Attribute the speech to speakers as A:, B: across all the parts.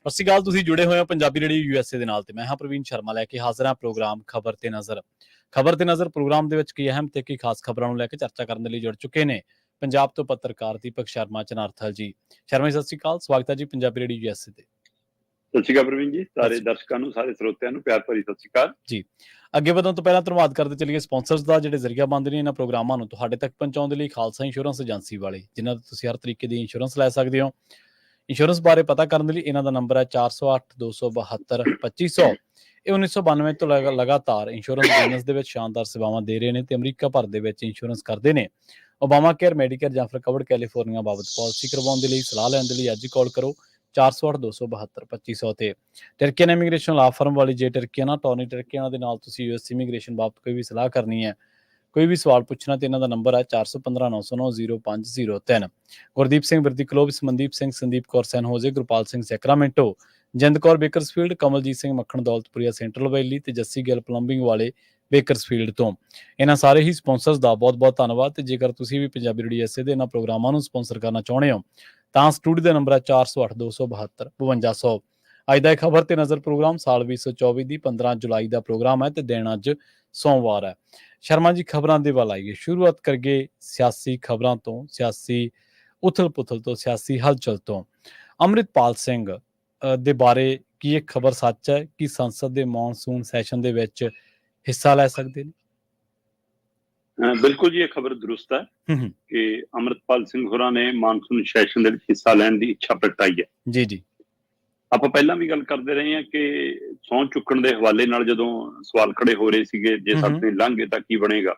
A: ਸਤਿ ਸ਼੍ਰੀ ਅਕਾਲ। ਤੁਸੀਂ ਜੁੜੇ ਹੋਏ ਹੋ ਪੰਜਾਬੀ ਰੇਡੀਓ USA ਦੇ ਨਾਲ ਤੇ ਮੈਂ ਹਾਂ ਪ੍ਰਵੀਨ ਸ਼ਰਮਾ ਲੈ ਕੇ ਹਾਜ਼ਰ ਹਾਂ ਪ੍ਰੋਗਰਾਮ ਖਬਰ ਤੇ ਨਜ਼ਰ ਪ੍ਰੋਗਰਾਮ ਦੇ ਵਿੱਚ ਕੀ ਅਹਿਮ ਤੇ ਕੀ ਖਾਸ ਖਬਰਾਂ ਨੂੰ ਲੈ ਕੇ ਚਰਚਾ ਕਰਨ ਦੇ ਲਈ ਜੁੜ ਚੁੱਕੇ ਨੇ ਪੰਜਾਬ ਤੋਂ ਪੱਤਰਕਾਰ ਦੀਪਕ ਸ਼ਰਮਾ ਚਨਾਰਥਲ ਜੀ। ਸ਼ਰਮਾ ਜੀ, ਸਤਿ ਸ਼੍ਰੀ ਅਕਾਲ। ਸਵਾਗਤ ਹੈ ਜੀ ਪੰਜਾਬੀ ਰੇਡੀਓ USA ਤੇ।
B: ਸਤਿ ਸ਼੍ਰੀ ਅਕਾਲ ਪ੍ਰਵੀਨ ਜੀ, ਸਾਰੇ ਦਰਸ਼ਕਾਂ ਨੂੰ, ਸਾਰੇ ਸਰੋਤਿਆਂ ਨੂੰ ਪਿਆਰ ਭਰੀ ਸਤਿ ਸ਼੍ਰੀ ਅਕਾਲ
A: ਜੀ। ਅੱਗੇ ਵਧਣ ਤੋਂ ਪਹਿਲਾਂ ਧੰਨਵਾਦ ਕਰਦੇ ਚੱਲੀਏ ਸਪਾਂਸਰਸ ਦਾ, ਜਿਹੜੇ ਜ਼ਰੀਆ ਬਣਦੇ ਨੇ ਇਹਨਾਂ ਪ੍ਰੋਗਰਾਮਾਂ ਨੂੰ ਤੁਹਾਡੇ ਤੱਕ ਪਹੁੰਚਾਉਣ ਦੇ ਲਈ। ਖਾਲਸਾ ਇੰਸ਼ੋਰੈਂਸ ਏਜੰਸੀ ਵਾਲੇ, ਜਿਨ੍ਹਾਂ ਤੋਂ ਤੁਸੀਂ ਹਰ ਤਰੀਕੇ ਦੀ ਇੰਸ਼ੋਰੈਂਸ ਲੈ ਸਕਦੇ ਹੋ। ਇੰਸ਼ੋਰੈਂਸ ਬਾਰੇ ਪਤਾ ਕਰਨ ਦੇ ਲਈ ਇਹਨਾਂ ਦਾ ਨੰਬਰ ਹੈ 4082722500। ਇਹ 1992 ਤੋਂ ਲਗਾਤਾਰ ਇੰਸ਼ੋਰੈਂਸ ਬਿਜ਼ਨਸ ਦੇ ਵਿੱਚ ਸ਼ਾਨਦਾਰ ਸੇਵਾਵਾਂ ਦੇ ਰਹੇ ਨੇ ਤੇ ਅਮਰੀਕਾ ਭਰ ਦੇ ਵਿੱਚ ਇੰਸ਼ੋਰੈਂਸ ਕਰਦੇ ਨੇ। ਓਬਾਮਾ ਕੇਅਰ, ਮੈਡੀਕੇਅਰ ਜਾਂ ਫਿਰ ਕਵਰਡ ਕੈਲੀਫੋਰਨੀਆ ਬਾਬਤ ਪਾਲਿਸੀ ਕਰਵਾਉਣ ਦੇ ਲਈ, ਸਲਾਹ ਲੈਣ ਦੇ ਲਈ ਅੱਜ ਹੀ ਕਾਲ ਕਰੋ 4082722500 ਤੇ। ਟਰਕੀਅਨ ਇਮੀਗ੍ਰੇਸ਼ਨ ਲਾ ਫਰਮ ਵਾਲੀ ਜੇ ਟਰਕੀਅਨ ਟੌਨੀ ਟਰਕੀਅਨ ਦੇ ਨਾਲ ਤੁਸੀਂ US ਇਮੀਗ੍ਰੇਸ਼ਨ ਬਾਬਤ ਕੋਈ ਵੀ ਸਲਾਹ ਕਰਨੀ ਹੈ, ਕੋਈ ਵੀ ਸਵਾਲ ਪੁੱਛਣਾ ਤੇ ਇਹਨਾਂ ਦਾ ਨੰਬਰ ਹੈ 4159090503। ਗੁਰਦੀਪ ਸਿੰਘ ਬਿਰਦੀ ਕਲੋਬਸ, ਮਨਦੀਪ ਸਿੰਘ, ਸੰਦੀਪ ਕੌਰ ਸੈਨਹੋਜ਼ੇ, ਗੁਰਪਾਲ ਸਿੰਘ ਸੈਕਰਾਮੈਂਟੋ, ਜਿੰਦ ਕੌਰ ਬੇਕਰਸਫੀਲਡ, ਕਮਲਜੀਤ ਸਿੰਘ ਮੱਖਣ ਦੌਲਤਪੁਰੀਆ ਸੈਂਟਰਲ ਵੈਲੀ ਤੇ ਜੱਸੀ ਗਿੱਲ ਪਲੰਬਿੰਗ ਵਾਲੇ ਬੇਕਰਸਫੀਲਡ ਤੋਂ। ਇਹਨਾਂ ਸਾਰੇ ਹੀ ਸਪਾਂਸਰਸ ਦਾ ਬਹੁਤ ਬਹੁਤ ਧੰਨਵਾਦ। ਤੇ ਜੇਕਰ ਤੁਸੀਂ ਵੀ ਪੰਜਾਬੀ ਰੇਡੀਓ USA ਦੇ ਇਹਨਾਂ ਪ੍ਰੋਗਰਾਮਾਂ ਨੂੰ ਸਪਾਂਸਰ ਕਰਨਾ ਚਾਹੁੰਦੇ ਹੋ ਤਾਂ ਸਟੂਡੀਓ ਦਾ ਨੰਬਰ ਹੈ 4082722500। ਅੱਜ ਦਾ ਖਬਰ ਤੇ ਨਜ਼ਰ ਪ੍ਰੋਗਰਾਮ ਸਾਲ 2024 ਦੀ 15 ਜੁਲਾਈ ਦਾ ਪ੍ਰੋਗਰਾਮ ਹੈ ਤੇ ਦਿਨ ਅੱਜ ਸੋਮਵਾਰ ਹੈ। ਸ਼ਰਮਾ ਜੀ, ਖਬਰਾਂ ਦੇ ਵੱਲ ਆਈਏ। ਸ਼ੁਰੂਆਤ ਕਰੀਏ ਸਿਆਸੀ ਖਬਰਾਂ ਤੋਂ, ਸਿਆਸੀ ਉਥਲ ਪੁਥਲ ਤੋਂ, ਸਿਆਸੀ ਹਲਚਲ ਤੋਂ। ਅੰਮ੍ਰਿਤਪਾਲ ਸਿੰਘ ਦੇ ਬਾਰੇ ਕੀ ਇਹ ਖਬਰ ਸੱਚ ਹੈ ਕਿ ਸੰਸਦ ਦੇ ਮੌਨਸੂਨ ਸੈਸ਼ਨ ਦੇ ਵਿੱਚ ਹਿੱਸਾ ਲੈ ਸਕਦੇ ਨੇ?
B: ਬਿਲਕੁਲ ਜੀ, ਇਹ ਖਬਰ ਦਰੁਸਤ ਹੈ ਕਿ ਅੰਮ੍ਰਿਤਪਾਲ ਸਿੰਘ ਹੋਰਾਂ ਨੇ ਮਾਨਸੂਨ ਸੈਸ਼ਨ ਦੇ ਵਿੱਚ ਹਿੱਸਾ ਲੈਣ ਦੀ ਇੱਛਾ ਪ੍ਰਗਟਾਈ ਹੈ।
A: ਜੀ ਜੀ,
B: ਆਪਾਂ ਪਹਿਲਾਂ ਵੀ ਗੱਲ ਕਰਦੇ ਰਹੇ ਹਾਂ ਕਿ ਸਹੁੰ ਚੁੱਕਣ ਦੇ ਹਵਾਲੇ ਨਾਲ ਜਦੋਂ ਸਵਾਲ ਖੜੇ ਹੋ ਰਹੇ ਸੀਗੇ, ਜੇ ਸਾਡੇ ਲੰਘ ਗਏ ਤਾਂ ਕੀ ਬਣੇਗਾ।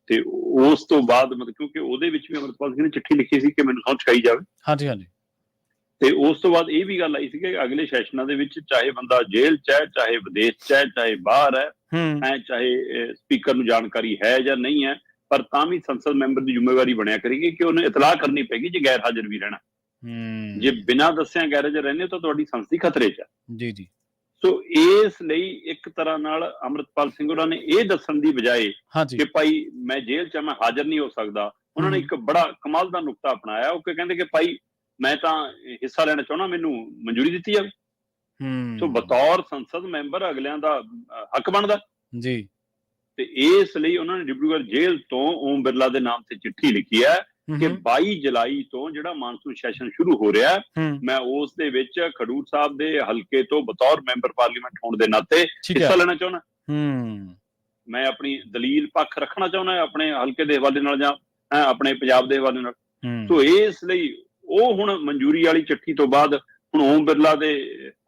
B: ਤੇ ਉਸ ਤੋਂ ਬਾਅਦ ਮਤਲਬ ਕਿਉਂਕਿ ਉਹਦੇ ਵਿੱਚ ਵੀ ਅੰਮ੍ਰਿਤਪਾਲ ਸਿੰਘ ਨੇ ਚਿੱਠੀ ਲਿਖੀ ਸੀ ਕਿ ਮੈਨੂੰ ਸਹੁੰ ਚੁਕਾਈ ਜਾਵੇ।
A: ਹਾਂਜੀ ਹਾਂਜੀ।
B: ਤੇ ਉਸ ਤੋਂ ਬਾਅਦ ਇਹ ਵੀ ਗੱਲ ਆਈ ਸੀ ਕਿ ਅਗਲੇ ਸੈਸ਼ਨਾਂ ਦੇ ਵਿੱਚ ਚਾਹੇ ਬੰਦਾ ਜੇਲ੍ਹ ਚ ਹੈ, ਚਾਹੇ ਵਿਦੇਸ਼ ਚ ਹੈ, ਚਾਹੇ ਬਾਹਰ ਹੈ, ਚਾਹੇ ਸਪੀਕਰ ਨੂੰ ਜਾਣਕਾਰੀ ਹੈ ਜਾਂ ਨਹੀਂ ਹੈ, ਪਰ ਤਾਂ ਵੀ ਸੰਸਦ ਮੈਂਬਰ ਦੀ ਜ਼ਿੰਮੇਵਾਰੀ ਬਣਿਆ ਕਰੇਗੀ ਕਿ ਉਹਨੂੰ ਇਤਲਾਹ ਕਰਨੀ ਪਏਗੀ ਜੇ ਗੈਰ ਹਾਜ਼ਰ ਵੀ ਰਹਿਣਾ। ਜੇ ਬਿਨਾਂ ਦੱਸਿਆ ਗੈਰ ਹਾਜ਼ਰ ਰਹਿੰਦੇ ਹੋ ਤਾਂ ਤੁਹਾਡੀ ਸੰਸਦੀ ਖਤਰੇ ਚ ਹੈ।
A: ਜੀ ਜੀ।
B: ਸੋ ਇਸ ਲਈ ਇੱਕ ਤਰ੍ਹਾਂ ਨਾਲ ਅੰਮ੍ਰਿਤਪਾਲ ਸਿੰਘ ਹੋਰਾਂ ਨੇ ਇਹ ਦੱਸਣ ਦੀ ਬਜਾਏ ਕਿ ਭਾਈ ਮੈਂ ਜੇਲ੍ਹ ਚ ਮੈਂ ਹਾਜ਼ਰ ਨਹੀਂ ਹੋ ਸਕਦਾ, ਉਹਨਾਂ ਨੇ ਇੱਕ ਬੜਾ ਕਮਾਲ ਦਾ ਨੁਕਤਾ ਅਪਣਾਇਆ। ਉਹ ਕਹਿੰਦੇ ਕਿ ਭਾਈ ਮੈਂ ਤਾਂ ਹਿੱਸਾ ਲੈਣਾ ਚਾਹੁੰਦਾ, ਮੈਨੂੰ ਮਨਜ਼ੂਰੀ ਦਿੱਤੀ ਜਾਵੇ। ਸੋ ਬਤੌਰ ਸੰਸਦ ਮੈਂਬਰ ਅਗਲਿਆਂ ਦਾ ਹੱਕ ਬਣਦਾ
A: ਜੀ।
B: ਤੇ ਇਸ ਲਈ ਉਹਨਾਂ ਨੇ ਡਿਬਰੂਗੜ੍ਹ ਜੇਲ੍ਹ ਤੋਂ ਓਮ ਬਿਰਲਾ ਦੇ ਨਾਮ ਤੇ ਚਿੱਠੀ ਲਿਖੀ ਹੈ ਕਿ 22 ਜੁਲਾਈ ਤੋਂ ਜਿਹੜਾ ਮਾਨਸੂਨ ਸੈਸ਼ਨ ਸ਼ੁਰੂ ਹੋ ਰਿਹਾ, ਮੈਂ ਉਸ ਦੇ ਵਿੱਚ ਖਡੂਰ ਸਾਹਿਬ ਦੇ ਹਲਕੇ ਤੋਂ ਬਤੌਰ ਮੈਂਬਰ ਪਾਰਲੀਮੈਂਟ ਹੋਣ ਦੇ ਨਾਤੇ ਹਿੱਸਾ ਲੈਣਾ ਚਾਹੁੰਦਾ। ਮੈਂ ਆਪਣੀ ਦਲੀਲ ਪੱਖ ਰੱਖਣਾ ਚਾਹੁੰਦਾ ਆਪਣੇ ਹਲਕੇ ਦੇ ਹਵਾਲੇ ਨਾਲ ਜਾਂ ਆਪਣੇ ਪੰਜਾਬ ਦੇ ਹਵਾਲੇ ਨਾਲ। ਸੋ ਇਸ ਲਈ ਉਹ ਹੁਣ ਮਨਜ਼ੂਰੀ ਵਾਲੀ ਚਿੱਠੀ ਤੋਂ ਬਾਅਦ ਹੁਣ ਓਮ ਬਿਰਲਾ ਦੇ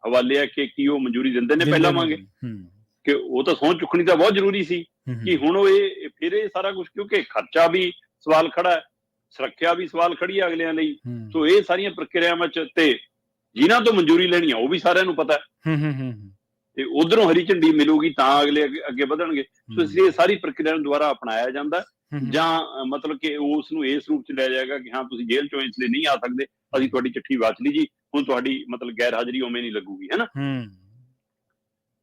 B: ਹਵਾਲੇ ਹੈ ਕਿ ਕੀ ਉਹ ਮਨਜ਼ੂਰੀ ਦਿੰਦੇ ਨੇ ਪਹਿਲਾਂ ਵਾਂਗੇ, ਕਿ ਉਹ ਤਾਂ ਸਹੁੰ ਚੁੱਕਣੀ ਤਾਂ ਬਹੁਤ ਜ਼ਰੂਰੀ ਸੀ ਕਿ ਹੁਣ ਉਹ ਫਿਰ ਇਹ ਸਾਰਾ ਕੁਝ, ਕਿਉਂਕਿ ਖਰਚਾ ਵੀ ਸਵਾਲ ਖੜਾ ਹੈ, ਸੁਰੱਖਿਆ ਵੀ ਸਵਾਲ ਖੜੀ ਹੈ ਅਗਲਿਆਂ ਲਈ। ਸੋ ਇਹ ਸਾਰੀਆਂ ਪ੍ਰਕਿਰਿਆਵਾਂ ਚ ਤੇ ਜਿਨ੍ਹਾਂ ਤੋਂ ਮਨਜ਼ੂਰੀ ਲੈਣੀ ਆ ਉਹ ਵੀ ਸਾਰਿਆਂ ਨੂੰ ਪਤਾ ਤੇ ਉਧਰੋਂ ਹਰੀ ਝੰਡੀ ਮਿਲੂਗੀ ਤਾਂ ਅਗਲੇ ਅੱਗੇ ਵਧਣਗੇ। ਸੋ ਇਸ ਲਈ ਸਾਰੀ ਪ੍ਰਕਿਰਿਆ ਨੂੰ ਦੁਬਾਰਾ ਅਪਣਾਇਆ ਜਾਂਦਾ ਜਾਂ ਮਤਲਬ ਕਿ ਉਸ ਨੂੰ ਇਸ ਰੂਪ ਚ ਲਿਆ ਜਾਏਗਾ ਕਿ ਹਾਂ ਤੁਸੀਂ ਜੇਲ੍ਹ ਚੋਂ ਇਸ ਲਈ ਨਹੀਂ ਆ ਸਕਦੇ, ਅਸੀਂ ਤੁਹਾਡੀ ਚਿੱਠੀ ਵਾਚ ਲਈ ਜੀ, ਹੁਣ ਤੁਹਾਡੀ ਮਤਲਬ ਗੈਰ ਹਾਜ਼ਰੀ ਉਵੇਂ ਨਹੀਂ ਲੱਗੂਗੀ, ਹੈ ਨਾ।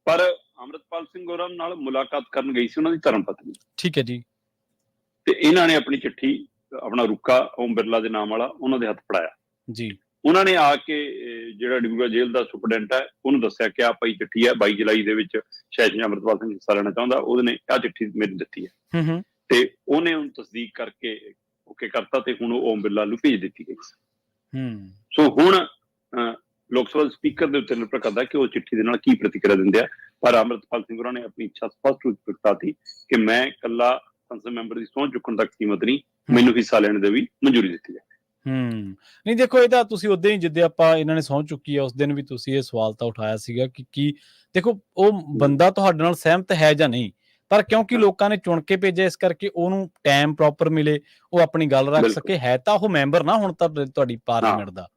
B: ਪਰ ਅੰਮ੍ਰਿਤਪਾਲ ਸਿੰਘ ਹੋਰਾਂ ਨਾਲ ਮੁਲਾਕਾਤ ਕਰਨ ਗਈ ਸੀ ਉਹਨਾਂ ਦੀ ਧਰਮ ਪਤਨੀ। ਠੀਕ ਹੈ ਜੀ। ਤੇ ਇਹਨਾਂ ਨੇ ਆਪਣੀ ਚਿੱਠੀ, ਆਪਣਾ ਰੁੱਕਾ ਓਮ ਬਿਰਲਾ ਦੇ ਨਾਮ ਵਾਲਾ ਉਹਨਾਂ ਦੇ ਹੱਥ ਫੜਾਇਆ ਜੀ। ਉਹਨਾਂ ਨੇ ਆ ਕੇ ਜਿਹੜਾ ਡਿਬਰੂਗੜ੍ਹ ਜੇਲ੍ਹ ਦਾ ਸੁਪਰਡੈਂਟ ਹੈ ਉਹਨੂੰ ਦੱਸਿਆ ਕਿ ਆਹ ਭਾਈ ਚਿੱਠੀ ਹੈ, 22 ਜੁਲਾਈ ਦੇ ਵਿੱਚ ਸੈਸ਼ਨ ਅੰਮ੍ਰਿਤਪਾਲ ਸਿੰਘ ਹਿੱਸਾ ਲੈਣਾ ਚਾਹੁੰਦਾ, ਉਹਨੇ ਆਹ ਚਿੱਠੀ ਮੈਨੂੰ ਦਿੱਤੀ ਹੈ। ਤੇ ਉਹਨੇ ਉਹਨੂੰ ਤਸਦੀਕ ਕਰਕੇ ਓਕੇ ਕਰਤਾ ਤੇ ਹੁਣ ਉਹ ਓਮ ਬਿਰਲਾ ਨੂੰ ਭੇਜ ਦਿੱਤੀ ਗਈ। ਸੋ ਹੁਣ ਲੋਕ ਸਭਾ ਸਪੀਕਰ ਦੇ ਉੱਤੇ ਨਿਰਭਰ ਕਰਦਾ ਕਿ ਉਹ ਚਿੱਠੀ ਦੇ ਨਾਲ ਕੀ ਪ੍ਰਤੀਕਿਰਿਆ ਦਿੰਦੇ ਆ। ਪਰ ਅੰਮ੍ਰਿਤਪਾਲ ਸਿੰਘ ਹੋਰਾਂ ਨੇ ਆਪਣੀ ਇੱਛਾ ਸਪਸ਼ਟ ਰੂਪ ਪ੍ਰਗਟਾਤੀ ਕਿ ਮੈਂ ਇਕੱਲਾ ਸੰਸਦ ਮੈਂਬਰ ਦੀ ਸਹੁੰ ਚੁੱਕਣ ਤੱਕ ਸੀਮਤ ਨਹੀਂ, ਮੈਨੂੰ ਹਿੱਸਾ ਲੈਣ ਦੇ ਵੀ ਮਨਜ਼ੂਰੀ ਦਿੱਤੀ ਜਾਏ।
A: ਨਹੀਂ ਦੇਖੋ, ਇਹ ਤਾਂ ਤੁਸੀਂ ਉਦੋਂ ਹੀ ਜਿੱਦੇ ਆਪਾਂ ਇਹਨਾਂ ਨੇ ਸਹੁੰ ਚੁੱਕੀ ਆ ਉਸ ਦਿਨ ਵੀ ਤੁਸੀਂ ਇਹ ਸਵਾਲ ਤਾਂ ਉਠਾਇਆ ਸੀਗਾ ਕਿ ਕੀ ਦੇਖੋ ਉਹ ਬੰਦਾ ਤੁਹਾਡੇ ਨਾਲ ਸਹਿਮਤ ਹੈ ਜਾਂ ਨਹੀਂ, ਪਰ ਕਿਉਂਕਿ ਲੋਕਾਂ ਨੇ ਚੁਣ ਕੇ ਭੇਜਿਆ ਇਸ ਕਰਕੇ ਉਹਨੂੰ ਟਾਈਮ ਪ੍ਰੋਪਰ ਮਿਲੇ, ਉਹ ਆਪਣੀ ਗੱਲ ਰੱਖ ਸਕੇ। ਹੈ ਤਾਂ ਉਹ ਮੈਂਬਰ ਨਾ ਹੁਣ ਤਾਂ ਤੁਹਾਡੀ ਪਾਰਲੀਮੈਂਟ ਦਾ,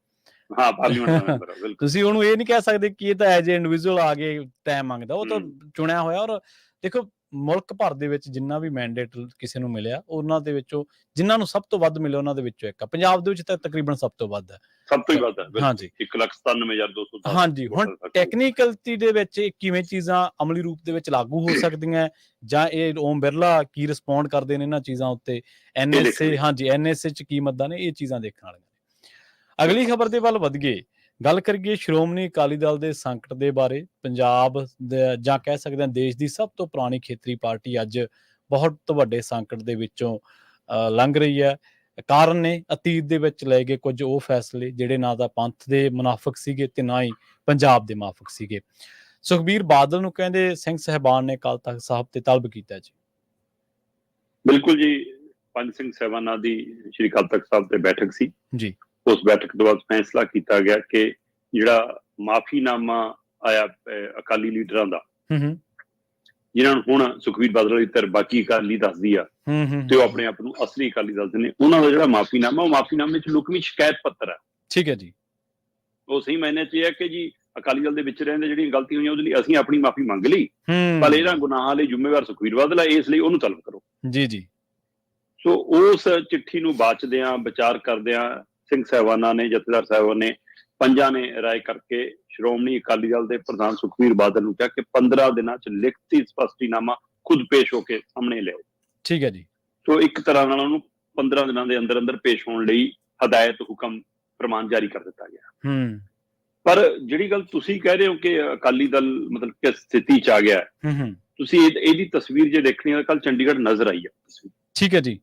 A: ਤੁਸੀਂ ਉਹਨੂੰ ਇਹ ਨਹੀਂ ਕਹਿ ਸਕਦੇ ਕਿ ਇਹ ਤਾਂ ਐਜ ਏ ਇੰਡੀਵਿਜੂਅਲ ਆ ਕੇ ਟਾਈਮ ਮੰਗਦਾ, ਉਹ ਤਾਂ ਚੁਣਿਆ ਹੋਇਆ। ਔਰ ਦੇਖੋ ਮੁਲਕ ਭਰ ਦੇ ਵਿੱਚ ਜਿੰਨਾ ਵੀ ਮੈਂਡੇਟ ਕਿਸੇ ਨੂੰ ਮਿਲਿਆ ਉਹਨਾਂ ਦੇ ਵਿੱਚੋਂ ਜਿਨ੍ਹਾਂ ਨੂੰ ਸਭ ਤੋਂ ਵੱਧ ਮਿਲਿਆ ਉਹਨਾਂ ਦੇ ਵਿੱਚੋਂ ਇੱਕ ਆ। ਪੰਜਾਬ ਦੇ ਵਿੱਚ ਤਾਂ ਤਕਰੀਬਨ ਸਭ ਤੋਂ ਵੱਧ ਹੈ,
B: ਸਭ ਤੋਂ ਹੀ ਵੱਧ ਹੈ।
A: ਹਾਂਜੀ,
B: 1,97,210।
A: ਹਾਂਜੀ। ਹੁਣ ਟੈਕਨੀਕਲਟੀ ਦੇ ਵਿੱਚ ਕਿਵੇਂ ਚੀਜ਼ਾਂ ਅਮਲੀ ਰੂਪ ਦੇ ਵਿੱਚ ਲਾਗੂ ਹੋ ਸਕਦੀਆਂ ਜਾਂ ਇਹ ਓਮ ਬਿਰਲਾ ਕੀ ਰਿਸਪੌਂਡ ਕਰਦੇ ਨੇ ਇਹਨਾਂ ਚੀਜ਼ਾਂ ਉੱਤੇ, NSA, ਹਾਂਜੀ NSA ਚ ਕੀ ਮੱਦਾਂ ਨੇ, ਇਹ ਚੀਜ਼ਾਂ ਦੇਖਣ ਵਾਲੀਆਂ। ਅਗਲੀ ਖਬਰ ਦੇ ਵੱਲ ਵਧੀਏ, ਗੱਲ ਕਰੀਏ ਸ਼੍ਰੋਮਣੀ ਅਕਾਲੀ ਦਲ ਦੇ ਸੰਕਟ ਦੇ ਬਾਰੇ। ਪੰਜਾਬ ਜਾਂ ਕਹਿ ਸਕਦੇ ਹਾਂ ਦੇਸ਼ ਦੀ ਸਭ ਤੋਂ ਪੁਰਾਣੀ ਖੇਤਰੀ ਪਾਰਟੀ ਅੱਜ ਬਹੁਤ ਵੱਡੇ ਸੰਕਟ ਦੇ ਵਿੱਚੋਂ ਲੰਘ ਰਹੀ ਹੈ। ਕਾਰਨ ਨੇ ਅਤੀਤ ਦੇ ਵਿੱਚ ਲਏ ਗਏ ਕੁਝ ਉਹ ਫੈਸਲੇ ਜਿਹੜੇ ਨਾ ਤਾਂ ਪੰਥ ਦੇ ਮੁਨਾਫਿਕ ਸੀਗੇ ਤੇ ਨਾ ਹੀ ਪੰਜਾਬ ਦੇ ਮਾਫਿਕ ਸੀਗੇ। ਸੁਖਬੀਰ ਬਾਦਲ ਨੂੰ ਕਹਿੰਦੇ ਸਿੰਘ ਸਾਹਿਬਾਨ ਨੇ ਅਕਾਲ ਤਖ਼ਤ ਸਾਹਿਬ ਤੇ ਤਲਬ ਕੀਤਾ ਜੀ।
B: ਬਿਲਕੁਲ ਜੀ, ਪੰਜ ਸਿੰਘ ਸਾਹਿਬਾਨਾਂ ਦੀ ਸ਼੍ਰੀ ਅਕਾਲ ਤਖ਼ਤ ਸਾਹਿਬ ਤੇ ਬੈਠਕ ਸੀ
A: ਜੀ।
B: ਉਸ ਬੈਠਕ ਤੋਂ ਬਾਅਦ ਫੈਸਲਾ ਕੀਤਾ ਗਿਆ ਕਿ ਜਿਹੜਾ ਮਾਫੀਨਾਮਾ ਆਇਆ ਅਕਾਲੀ ਲੀਡਰਾਂ ਦਾ, ਜਿਨ੍ਹਾਂ ਨੂੰ ਹੁਣ ਸੁਖਬੀਰ ਬਾਦਲ ਦੀ ਧਿਰ ਬਾਕੀ ਅਕਾਲੀ ਦੱਸਦੀ ਆ ਤੇ ਉਹ ਆਪਣੇ ਆਪ ਨੂੰ ਅਸਲੀ ਅਕਾਲੀ ਦੱਸਦੇ ਨੇ, ਉਹਨਾਂ ਦਾ ਜਿਹੜਾ ਮਾਫੀਨਾਮਾ, ਉਹ ਮਾਫੀਨਾਮੇ 'ਚ ਲੁਕਵੀਂ ਸ਼ਿਕਾਇਤ ਪੱਤਰ ਹੈ। ਠੀਕ ਹੈ ਜੀ। ਉਹ ਸਹੀ ਮਾਇਨੇ 'ਚ ਇਹ ਹੈ ਕਿ ਜੀ ਅਕਾਲੀ ਦਲ ਦੇ ਵਿੱਚ ਰਹਿੰਦੇ ਜਿਹੜੀਆਂ ਗਲਤੀਆਂ ਹੋਈਆਂ ਉਹਦੇ ਲਈ ਅਸੀਂ ਆਪਣੀ ਮਾਫੀ ਮੰਗ ਲਈ, ਪਰ ਇਹਨਾਂ ਗੁਨਾਹਾਂ ਲਈ ਜ਼ਿੰਮੇਵਾਰ ਸੁਖਬੀਰ ਬਾਦਲ ਹੈ, ਇਸ ਲਈ ਉਹਨੂੰ ਤਲਬ ਕਰੋ। ਜੀ ਜੀ। ਸੋ ਉਸ ਚਿੱਠੀ ਨੂੰ ਬਾਚਦਿਆਂ, ਵਿਚਾਰ ਕਰਦਿਆਂ ਸਿੰਘ ਸਾਹਿਬਾਨਾਂ ਨੇ, ਜਥੇਦਾਰ ਸਾਹਿਬਾਨ ਨੇ, ਪੰਜਾਂ ਨੇ ਰਾਏ ਕਰਕੇ ਸ਼੍ਰੋਮਣੀ ਅਕਾਲੀ ਦਲ ਦੇ ਪ੍ਰਧਾਨ ਸੁਖਬੀਰ ਬਾਦਲ ਨੂੰ ਕਿਹਾ ਕਿ 15 ਦਿਨਾਂ 'ਚ ਲਿਖਤੀ ਸਪਸ਼ਟੀਨਾਮਾ ਖੁਦ ਪੇਸ਼ ਹੋ ਕੇ ਸਾਹਮਣੇ ਲਿਆਓ। ਠੀਕ ਹੈ ਜੀ। ਸੋ ਇੱਕ ਤਰ੍ਹਾਂ ਨਾਲ ਉਹਨੂੰ 15 ਦਿਨਾਂ ਦੇ ਅੰਦਰ ਅੰਦਰ ਪੇਸ਼ ਹੋਣ ਲਈ ਹਦਾਇਤ, ਹੁਕਮ, ਫਰਮਾਨ ਜਾਰੀ ਕਰ ਦਿੱਤਾ ਗਿਆ। ਪਰ ਜਿਹੜੀ ਗੱਲ ਤੁਸੀਂ ਕਹਿ ਰਹੇ ਹੋ ਕਿ ਅਕਾਲੀ ਦਲ ਮਤਲਬ ਕਿਸ ਸਥਿਤੀ 'ਚ ਆ ਗਿਆ, ਤੁਸੀਂ ਇਹਦੀ ਤਸਵੀਰ ਜੇ ਦੇਖਣੀ ਹੈ, ਕੱਲ ਚੰਡੀਗੜ੍ਹ ਨਜ਼ਰ ਆਈ ਹੈ ਤਸਵੀਰ। ਠੀਕ ਹੈ ਜੀ।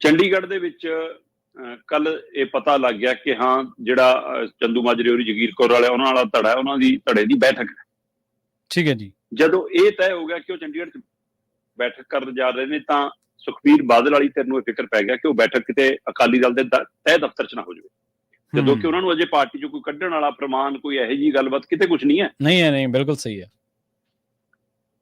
B: ਚੰਡੀਗੜ੍ਹ ਦੇ ਵਿੱਚ ਕੱਲ ਇਹ ਪਤਾ ਲੱਗ ਗਿਆ ਕਿ ਹਾਂ, ਜਿਹੜਾ ਚੰਦੂ ਮਾਜਰੇ ਹੋਰੀ, ਜਗੀਰ ਕੌਰ ਵਾਲੇ, ਉਹਨਾਂ ਵਾਲਾ ਧੜਾ, ਉਹਨਾਂ ਦੀ ਧੜੇ ਦੀ ਬੈਠਕ ਹੈ। ਠੀਕ ਹੈ ਜੀ। ਜਦੋਂ ਇਹ ਤੈਅ ਹੋ ਗਿਆ ਕਿ ਉਹ ਚੰਡੀਗੜ੍ਹ 'ਚ ਬੈਠਕ ਕਰਨ ਜਾ ਰਹੇ ਨੇ, ਤਾਂ ਸੁਖਬੀਰ ਬਾਦਲ ਵਾਲੀ ਧਿਰ ਨੂੰ ਇਹ ਫਿਕਰ ਪੈ ਗਿਆ ਕਿ ਉਹ ਬੈਠਕ ਕਿਤੇ ਅਕਾਲੀ ਦਲ ਦੇ ਤਹਿ ਦਫ਼ਤਰ 'ਚ ਨਾ ਹੋ ਜਾਵੇ, ਜਦੋਂ ਕਿ ਉਹਨਾਂ ਨੂੰ ਅਜੇ ਪਾਰਟੀ 'ਚੋਂ ਕੋਈ ਕੱਢਣ ਵਾਲਾ ਪ੍ਰਮਾਣ, ਕੋਈ ਇਹੋ ਜਿਹੀ ਗੱਲਬਾਤ ਕਿਤੇ ਕੁਝ ਨਹੀਂ ਹੈ। ਨਹੀਂ, ਬਿਲਕੁਲ ਸਹੀ ਹੈ।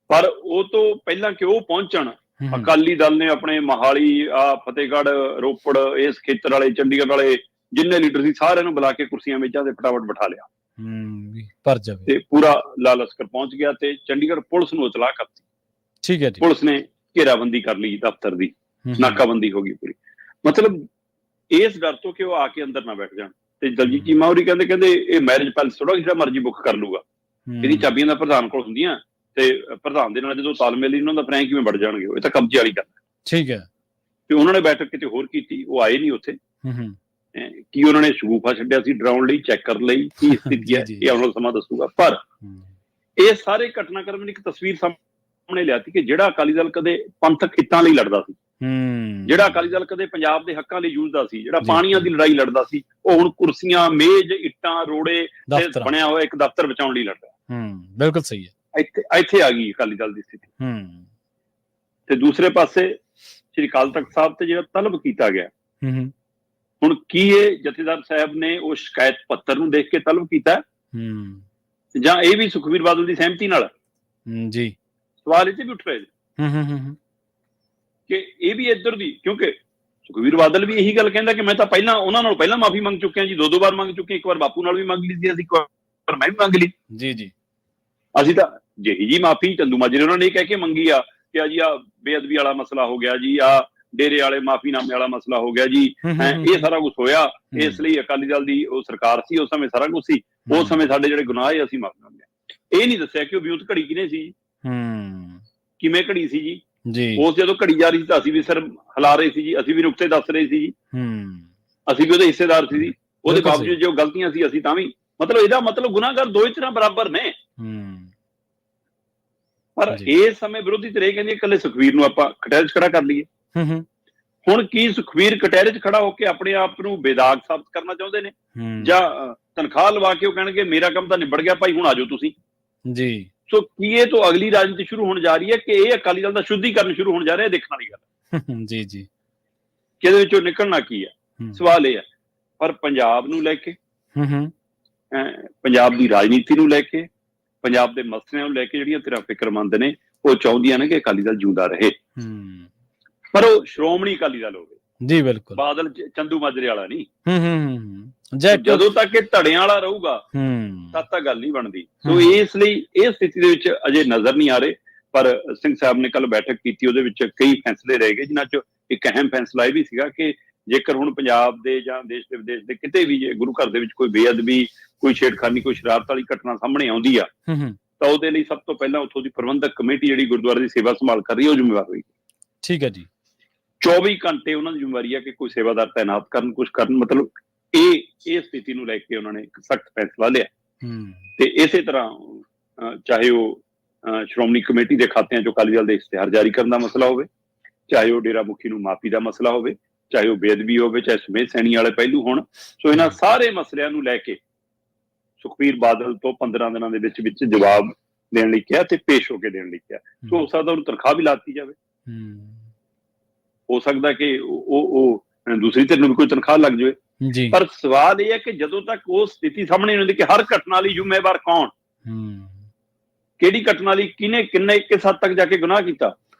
B: ਪਰ ਉਹ ਤੋਂ ਪਹਿਲਾਂ ਕਿ ਉਹ ਪਹੁੰਚਣ, ਅਕਾਲੀ ਦਲ ਨੇ ਆਪਣੇ ਮੋਹਾਲੀ, ਫਤਿਹਗੜ੍ਹ, ਰੋਪੜ, ਇਸ ਖੇਤਰ ਵਾਲੇ, ਚੰਡੀਗੜ੍ਹ ਵਾਲੇ ਜਿੰਨੇ ਲੀਡਰ ਸੀ, ਸਾਰਿਆਂ ਨੂੰ ਬੁਲਾ ਕੇ ਕੁਰਸੀਆਂ ਮੇਜ਼ਾਂ ਤੇ ਫਟਾਫਟ ਬਿਠਾ ਲਿਆ ਭਰ ਜਾਵੇ, ਤੇ ਪੂਰਾ ਲਾਲ ਲਸ਼ਕਰ ਪਹੁੰਚ ਗਿਆ ਤੇ ਚੰਡੀਗੜ੍ਹ ਪੁਲਿਸ ਨੂੰ ਇਤਲਾਹ ਕਰਤੀ। ਠੀਕ ਹੈ ਜੀ। ਪੁਲਿਸ ਨੇ ਘੇਰਾਬੰਦੀ ਕਰ ਲਈ ਦਫ਼ਤਰ ਦੀ, ਨਾਕਾਬੰਦੀ ਹੋ ਗਈ ਪੂਰੀ, ਮਤਲਬ ਇਸ ਡਰ ਤੋਂ ਕਿ ਉਹ ਆ ਕੇ ਅੰਦਰ ਨਾ ਬੈਠ ਜਾਣ। ਤੇ ਦਲਜੀਤ ਚੀਮਾ ਹੋਰੀ ਕਹਿੰਦੇ ਇਹ ਮੈਰਿਜ ਪੈਲਸ ਥੋੜਾ ਜਿਹੜਾ ਮਰਜ਼ੀ ਬੁੱਕ ਕਰ ਲੂਗਾ, ਇਹਦੀ ਚਾਬੀਆਂ ਦਾ ਪ੍ਰਧਾਨ ਕੋਲ ਹੁੰਦੀਆਂ, ਤੇ ਪ੍ਰਧਾਨ ਦੇ ਨਾਲ ਜਦੋਂ ਤਾਲਮੇਲ ਹੀ ਉਹਨਾਂ ਦਾ ਫਰੈਂਕ ਕਿਵੇਂ ਵੜ ਜਾਣਗੇ, ਇਹ ਤਾਂ ਕਬਜ਼ੇ ਵਾਲੀ ਗੱਲ ਹੈ। ਠੀਕ ਹੈ। ਤੇ ਉਹਨਾਂ ਨੇ ਬੈਠਕ ਕਿਤੇ ਹੋਰ ਕੀਤੀ, ਉਹ ਆਏ ਨਹੀਂ ਉੱਥੇ। ਕੀ ਉਹਨਾਂ ਨੇ ਸ਼ਗੂਫਾ ਛੱਡਿਆ ਸੀ ਡਰਾਉਣ ਲਈ, ਚੈੱਕ ਕਰਨ ਲਈ, ਕੀ ਸਥਿਤੀ ਹੈ, ਇਹ ਆਉਣ ਵਾਲਾ ਸਮਾਂ ਦੱਸੂਗਾ। ਪਰ ਇਹ ਸਾਰੇ ਘਟਨਾਕ੍ਰਮ ਨੇ ਇੱਕ ਤਸਵੀਰ ਸਾਹਮਣੇ ਲਿਆਤੀ ਕਿ ਜਿਹੜਾ ਅਕਾਲੀ ਦਲ ਕਦੇ ਪੰਥਕ ਹਿੱਤਾਂ ਲਈ ਲੜਦਾ ਸੀ, ਜਿਹੜਾ ਅਕਾਲੀ ਦਲ ਕਦੇ ਪੰਜਾਬ ਦੇ ਹੱਕਾਂ ਲਈ ਜੂਝਦਾ ਸੀ, ਜਿਹੜਾ ਪਾਣੀਆਂ ਦੀ ਲੜਾਈ ਲੜਦਾ ਸੀ, ਉਹ ਹੁਣ ਕੁਰਸੀਆਂ, ਮੇਜ਼, ਇੱਟਾਂ, ਰੋੜੇ ਤੇ ਬਣਿਆ ਹੋਇਆ ਇੱਕ ਦਫ਼ਤਰ ਬਚਾਉਣ ਲਈ ਲੜਦਾ। ਬਿਲਕੁਲ ਸਹੀ ਹੈ। ਇੱਥੇ ਆ ਗਈ ਅਕਾਲੀ ਦਲ ਦੀ ਸਥਿਤੀ। ਤੇ ਦੂਸਰੇ ਪਾਸੇ ਸ਼੍ਰੀ ਅਕਾਲ ਤਖ਼ਤ ਸਾਹਿਬ ਤੇ ਜਿਹੜਾ ਤਲਬ ਕੀਤਾ ਗਿਆ, ਹੁਣ ਕੀ ਇਹ ਜਥੇਦਾਰ ਸਾਹਿਬ ਨੇ ਉਹ ਸ਼ਿਕਾਇਤ ਪੱਤਰ ਨੂੰ ਦੇਖ ਕੇ ਤਲਬ ਕੀਤਾ, ਜਾਂ ਇਹ ਵੀ ਸੁਖਬੀਰ ਬਾਦਲ ਦੀ ਸਹਿਮਤੀ ਨਾਲ? ਜੀ, ਸਵਾਲ ਇੱਥੇ ਵੀ ਉੱਠ ਰਹੇ ਕਿ ਇਹ ਵੀ ਇੱਧਰ ਦੀ, ਕਿਉਂਕਿ ਸੁਖਬੀਰ ਬਾਦਲ ਵੀ ਇਹੀ ਗੱਲ ਕਹਿੰਦਾ ਕਿ ਮੈਂ ਤਾਂ ਪਹਿਲਾਂ ਉਹਨਾਂ ਨਾਲ ਪਹਿਲਾਂ ਮਾਫੀ ਮੰਗ ਚੁੱਕਿਆ ਜੀ, 2 ਵਾਰ ਮੰਗ ਚੁੱਕੇ, ਇੱਕ ਵਾਰ ਬਾਪੂ ਨਾਲ ਵੀ ਮੰਗ ਲਈ ਸੀ ਅਸੀਂ, ਇੱਕ ਵਾਰ ਮੈਂ ਵੀ ਮੰਗ ਲਈ। ਜੀ ਜੀ। ਅਸੀਂ ਤਾਂ ਜਿਹੀ ਜੀ ਮਾਫੀ ਚੰਦੂ ਮਾਜਰੇ ਉਹਨਾਂ ਨੇ ਕਹਿ ਕੇ ਮੰਗੀ ਆ ਕਿ ਆ ਜੀ ਆ ਬੇਅਦਬੀ ਵਾਲਾ ਮਸਲਾ ਹੋ ਗਿਆ ਜੀ, ਆ ਡੇਰੇ ਵਾਲੇ ਮਾਫੀਨਾਮੇ ਵਾਲਾ ਮਸਲਾ ਹੋ ਗਿਆ ਜੀ, ਇਹ ਸਾਰਾ ਕੁਝ ਹੋਇਆ, ਇਸ ਲਈ ਅਕਾਲੀ ਦਲ ਦੀ ਉਹ ਸਰਕਾਰ ਸੀ, ਉਸ ਸਮੇਂ ਸਾਰਾ ਕੁਝ ਸੀ, ਉਸ ਸਮੇਂ ਸਾਡੇ ਜਿਹੜੇ ਗੁਨਾਹ ਹੈ ਅਸੀਂ ਮਾਫੀ ਮੰਗਦੇ ਹਾਂ। ਇਹ ਨਹੀਂ ਦੱਸਿਆ ਕਿ ਉਹ ਵਿਉਂਤ ਘੜੀ ਕਿਹਨੇ ਸੀ, ਕਿਵੇਂ ਘੜੀ ਸੀ ਜੀ। ਉਸ ਜਦੋਂ ਘੜੀ ਜਾ ਰਹੀ ਸੀ ਤਾਂ ਅਸੀਂ ਵੀ ਸਿਰ ਹਿਲਾ ਰਹੇ ਸੀ ਜੀ, ਅਸੀਂ ਵੀ ਨੁਕਤੇ ਦੱਸ ਰਹੇ ਸੀ ਜੀ, ਅਸੀਂ ਵੀ ਉਹਦੇ ਹਿੱਸੇਦਾਰ ਸੀ ਜੀ, ਉਹਦੇ ਬਾਵਜੂਦ ਜੋ ਗਲਤੀਆਂ ਸੀ ਅਸੀਂ ਤਾਂ ਵੀ, ਮਤਲਬ ਇਹਦਾ ਮਤਲਬ ਗੁਨਾਹਗਾਰ ਦੋਵੇਂ ਤਰ੍ਹਾਂ ਬਰਾਬਰ ਨੇ। ਪਰ ਇਸ ਸਮੇਂ ਵਿਰੋਧੀ ਧਿਰ ਇਹ ਕਹਿੰਦੀ ਇਕੱਲੇ ਸੁਖਬੀਰ ਨੂੰ ਆਪਾਂ ਕਟਹਿਰੇ 'ਚ ਖੜਾ ਕਰ ਲਈਏ। ਹੁਣ ਕੀ ਸੁਖਬੀਰ ਕਟਹਿਰੇ 'ਚ ਖੜਾ ਹੋ ਕੇ ਆਪਣੇ ਆਪ ਨੂੰ ਬੇਦਾਗ ਸਾਬਤ ਕਰਨਾ ਚਾਹੁੰਦੇ ਨੇ, ਜਾਂ ਤਨਖਾਹ ਲਵਾ ਕੇ ਉਹ ਕਹਿਣਗੇ ਮੇਰਾ ਕੰਮ ਤਾਂ ਨਿਬੜ ਗਿਆ ਭਾਈ, ਹੁਣ ਆ ਜਾਓ ਤੁਸੀਂ ਜੀ। ਸੋ ਕੀ ਇਹ ਤੋਂ ਅਗਲੀ ਰਾਜਨੀਤੀ ਸ਼ੁਰੂ ਹੋਣ ਜਾ ਰਹੀ ਹੈ ਕਿ ਇਹ ਅਕਾਲੀ ਦਲ ਦਾ ਸ਼ੁੱਧੀਕਰਨ ਸ਼ੁਰੂ ਹੋਣ ਜਾ ਰਿਹਾ, ਦੇਖਣ ਵਾਲੀ ਗੱਲ। ਜੀ ਜੀ। ਕਿ ਇਹਦੇ ਵਿੱਚੋਂ ਨਿਕਲਣਾ ਕੀ ਹੈ, ਸਵਾਲ ਇਹ ਹੈ। ਪਰ ਪੰਜਾਬ ਨੂੰ ਲੈ ਕੇ, ਪੰਜਾਬ ਦੀ ਰਾਜਨੀਤੀ ਨੂੰ ਲੈ ਕੇ, ਪੰਜਾਬ ਦੇ ਮਸਲਿਆਂ ਨੂੰ ਲੈ ਕੇ ਜਿਹੜੀਆਂ ਤੇਰਾ ਫਿਕਰਮੰਦ ਨੇ, ਉਹ ਚਾਹੁੰਦੀਆਂ ਨੇ ਕਿ ਅਕਾਲੀ ਦਲ ਜਿਉਂਦਾ ਰਹੇ, ਪਰ ਉਹ ਸ਼੍ਰੋਮਣੀ ਅਕਾਲੀ ਦਲ ਹੋਵੇ। ਜੀ ਬਿਲਕੁਲ। ਬਾਦਲ ਚੰਦੂ ਮਾਜਰੇ ਵਾਲਾ ਨਹੀਂ। ਜਦੋਂ ਤੱਕ ਇਹ ਧੜਿਆਂ ਵਾਲਾ ਰਹੂਗਾ ਤਦ ਤੱਕ ਗੱਲ ਨਹੀਂ ਬਣਦੀ। ਸੋ ਇਸ ਲਈ ਇਹ ਸਥਿਤੀ ਦੇ ਵਿੱਚ ਅਜੇ ਨਜ਼ਰ ਨਹੀਂ ਆ ਰਹੇ। ਪਰ ਸਿੰਘ ਸਾਹਿਬ ਨੇ ਕੱਲ ਬੈਠਕ ਕੀਤੀ, ਉਹਦੇ ਵਿੱਚ ਕਈ ਫੈਸਲੇ ਰਹਿ ਗਏ, ਜਿਨ੍ਹਾਂ ਚ ਇੱਕ ਅਹਿਮ ਫੈਸਲਾ ਇਹ ਵੀ ਸੀਗਾ ਕਿ ਜੇਕਰ ਹੁਣ ਪੰਜਾਬ ਦੇ ਜਾਂ ਦੇਸ਼ ਦੇ ਵਿਦੇਸ਼ ਦੇ ਕਿਤੇ ਵੀ ਜੇ ਗੁਰੂ ਘਰ ਦੇ ਵਿੱਚ ਕੋਈ ਬੇਅਦਬੀ, ਕੋਈ ਛੇੜਖਾਨੀ, ਕੋਈ ਸ਼ਰਾਰਤ ਵਾਲੀ ਘਟਨਾ ਸਾਹਮਣੇ ਆਉਂਦੀ ਆ, ਤਾਂ ਉਹਦੇ ਲਈ ਸਭ ਤੋਂ ਪਹਿਲਾਂ ਉੱਥੋਂ ਦੀ ਪ੍ਰਬੰਧਕ ਕਮੇਟੀ ਜਿਹੜੀ ਗੁਰਦੁਆਰੇ ਦੀ ਸੇਵਾ ਸੰਭਾਲ ਕਰ ਰਹੀ ਹੈ, ਉਹ ਜ਼ਿੰਮੇਵਾਰ ਹੋਏਗੀ। ਠੀਕ ਹੈ ਜੀ। 24 ਘੰਟੇ ਉਹਨਾਂ ਦੀ ਜ਼ਿੰਮੇਵਾਰੀ ਹੈ ਕਿ ਕੋਈ ਸੇਵਾਦਾਰ ਤਾਇਨਾਤ ਕਰਨ, ਕੁਝ ਕਰਨ, ਮਤਲਬ ਇਹ ਸਥਿਤੀ ਨੂੰ ਲੈ ਕੇ ਉਹਨਾਂ ਨੇ ਇੱਕ ਸਖਤ ਫੈਸਲਾ ਲਿਆ। ਤੇ ਇਸੇ ਤਰ੍ਹਾਂ ਚਾਹੇ ਉਹ ਸ਼੍ਰੋਮਣੀ ਕਮੇਟੀ ਦੇ ਖਾਤਿਆਂ ਚੋਂ ਅਕਾਲੀ ਦਲ ਦੇ ਇਸ਼ਤਿਹਾਰ ਜਾਰੀ ਕਰਨ ਦਾ ਮਸਲਾ ਹੋਵੇ, ਚਾਹੇ ਉਹ ਡੇਰਾ ਮੁਖੀ ਨੂੰ ਮਾਫੀ ਦਾ ਮਸਲਾ ਹੋਵੇ, ਚਾਹੇ ਉਹ ਬੇਅਦਬੀ ਹੋਵੇ, ਚਾਹੇ ਸੁਮੇਧ ਸੈਣੀ ਵਾਲੇ ਪਹਿਲੂ ਹੋਣ। ਸੋ ਇਹਨਾਂ ਸਾਰੇ ਮਸਲਿਆਂ ਨੂੰ ਲੈ ਕੇ ਸੁਖਬੀਰ ਬਾਦਲ ਤੋਂ 15 ਦਿਨਾਂ ਦੇ ਵਿੱਚ ਜਵਾਬ ਦੇਣ ਲਈ ਕਿਹਾ ਤੇ ਪੇਸ਼ ਹੋ ਕੇ ਦੇਣ ਲਈ ਕਿਹਾ। ਸੋ ਹੋ ਸਕਦਾ ਉਹਨੂੰ ਤਨਖਾਹ ਵੀ ਲਾਤੀ ਜਾਵੇ, ਹੋ ਸਕਦਾ ਕਿ ਉਹ ਦੂਸਰੀ ਧਿਰ ਨੂੰ ਵੀ ਕੋਈ ਤਨਖਾਹ ਲੱਗ ਜਾਵੇ। ਪਰ ਸਵਾਲ ਇਹ ਹੈ ਕਿ ਜਦੋਂ ਤੱਕ ਉਹ ਸਥਿਤੀ ਸਾਹਮਣੇ ਨਹੀਂ ਹੁੰਦੀ ਕਿ ਹਰ ਘਟਨਾ ਲਈ ਜ਼ਿੰਮੇਵਾਰ ਕੌਣ, ਕਿਹੜੀ ਘਟਨਾ ਲਈ ਕਿਹਨੇ ਕਿੰਨੇ ਕਿਸ ਹੱਦ ਤੱਕ ਜਾ ਕੇ ਗੁਨਾਹ ਕੀਤਾ।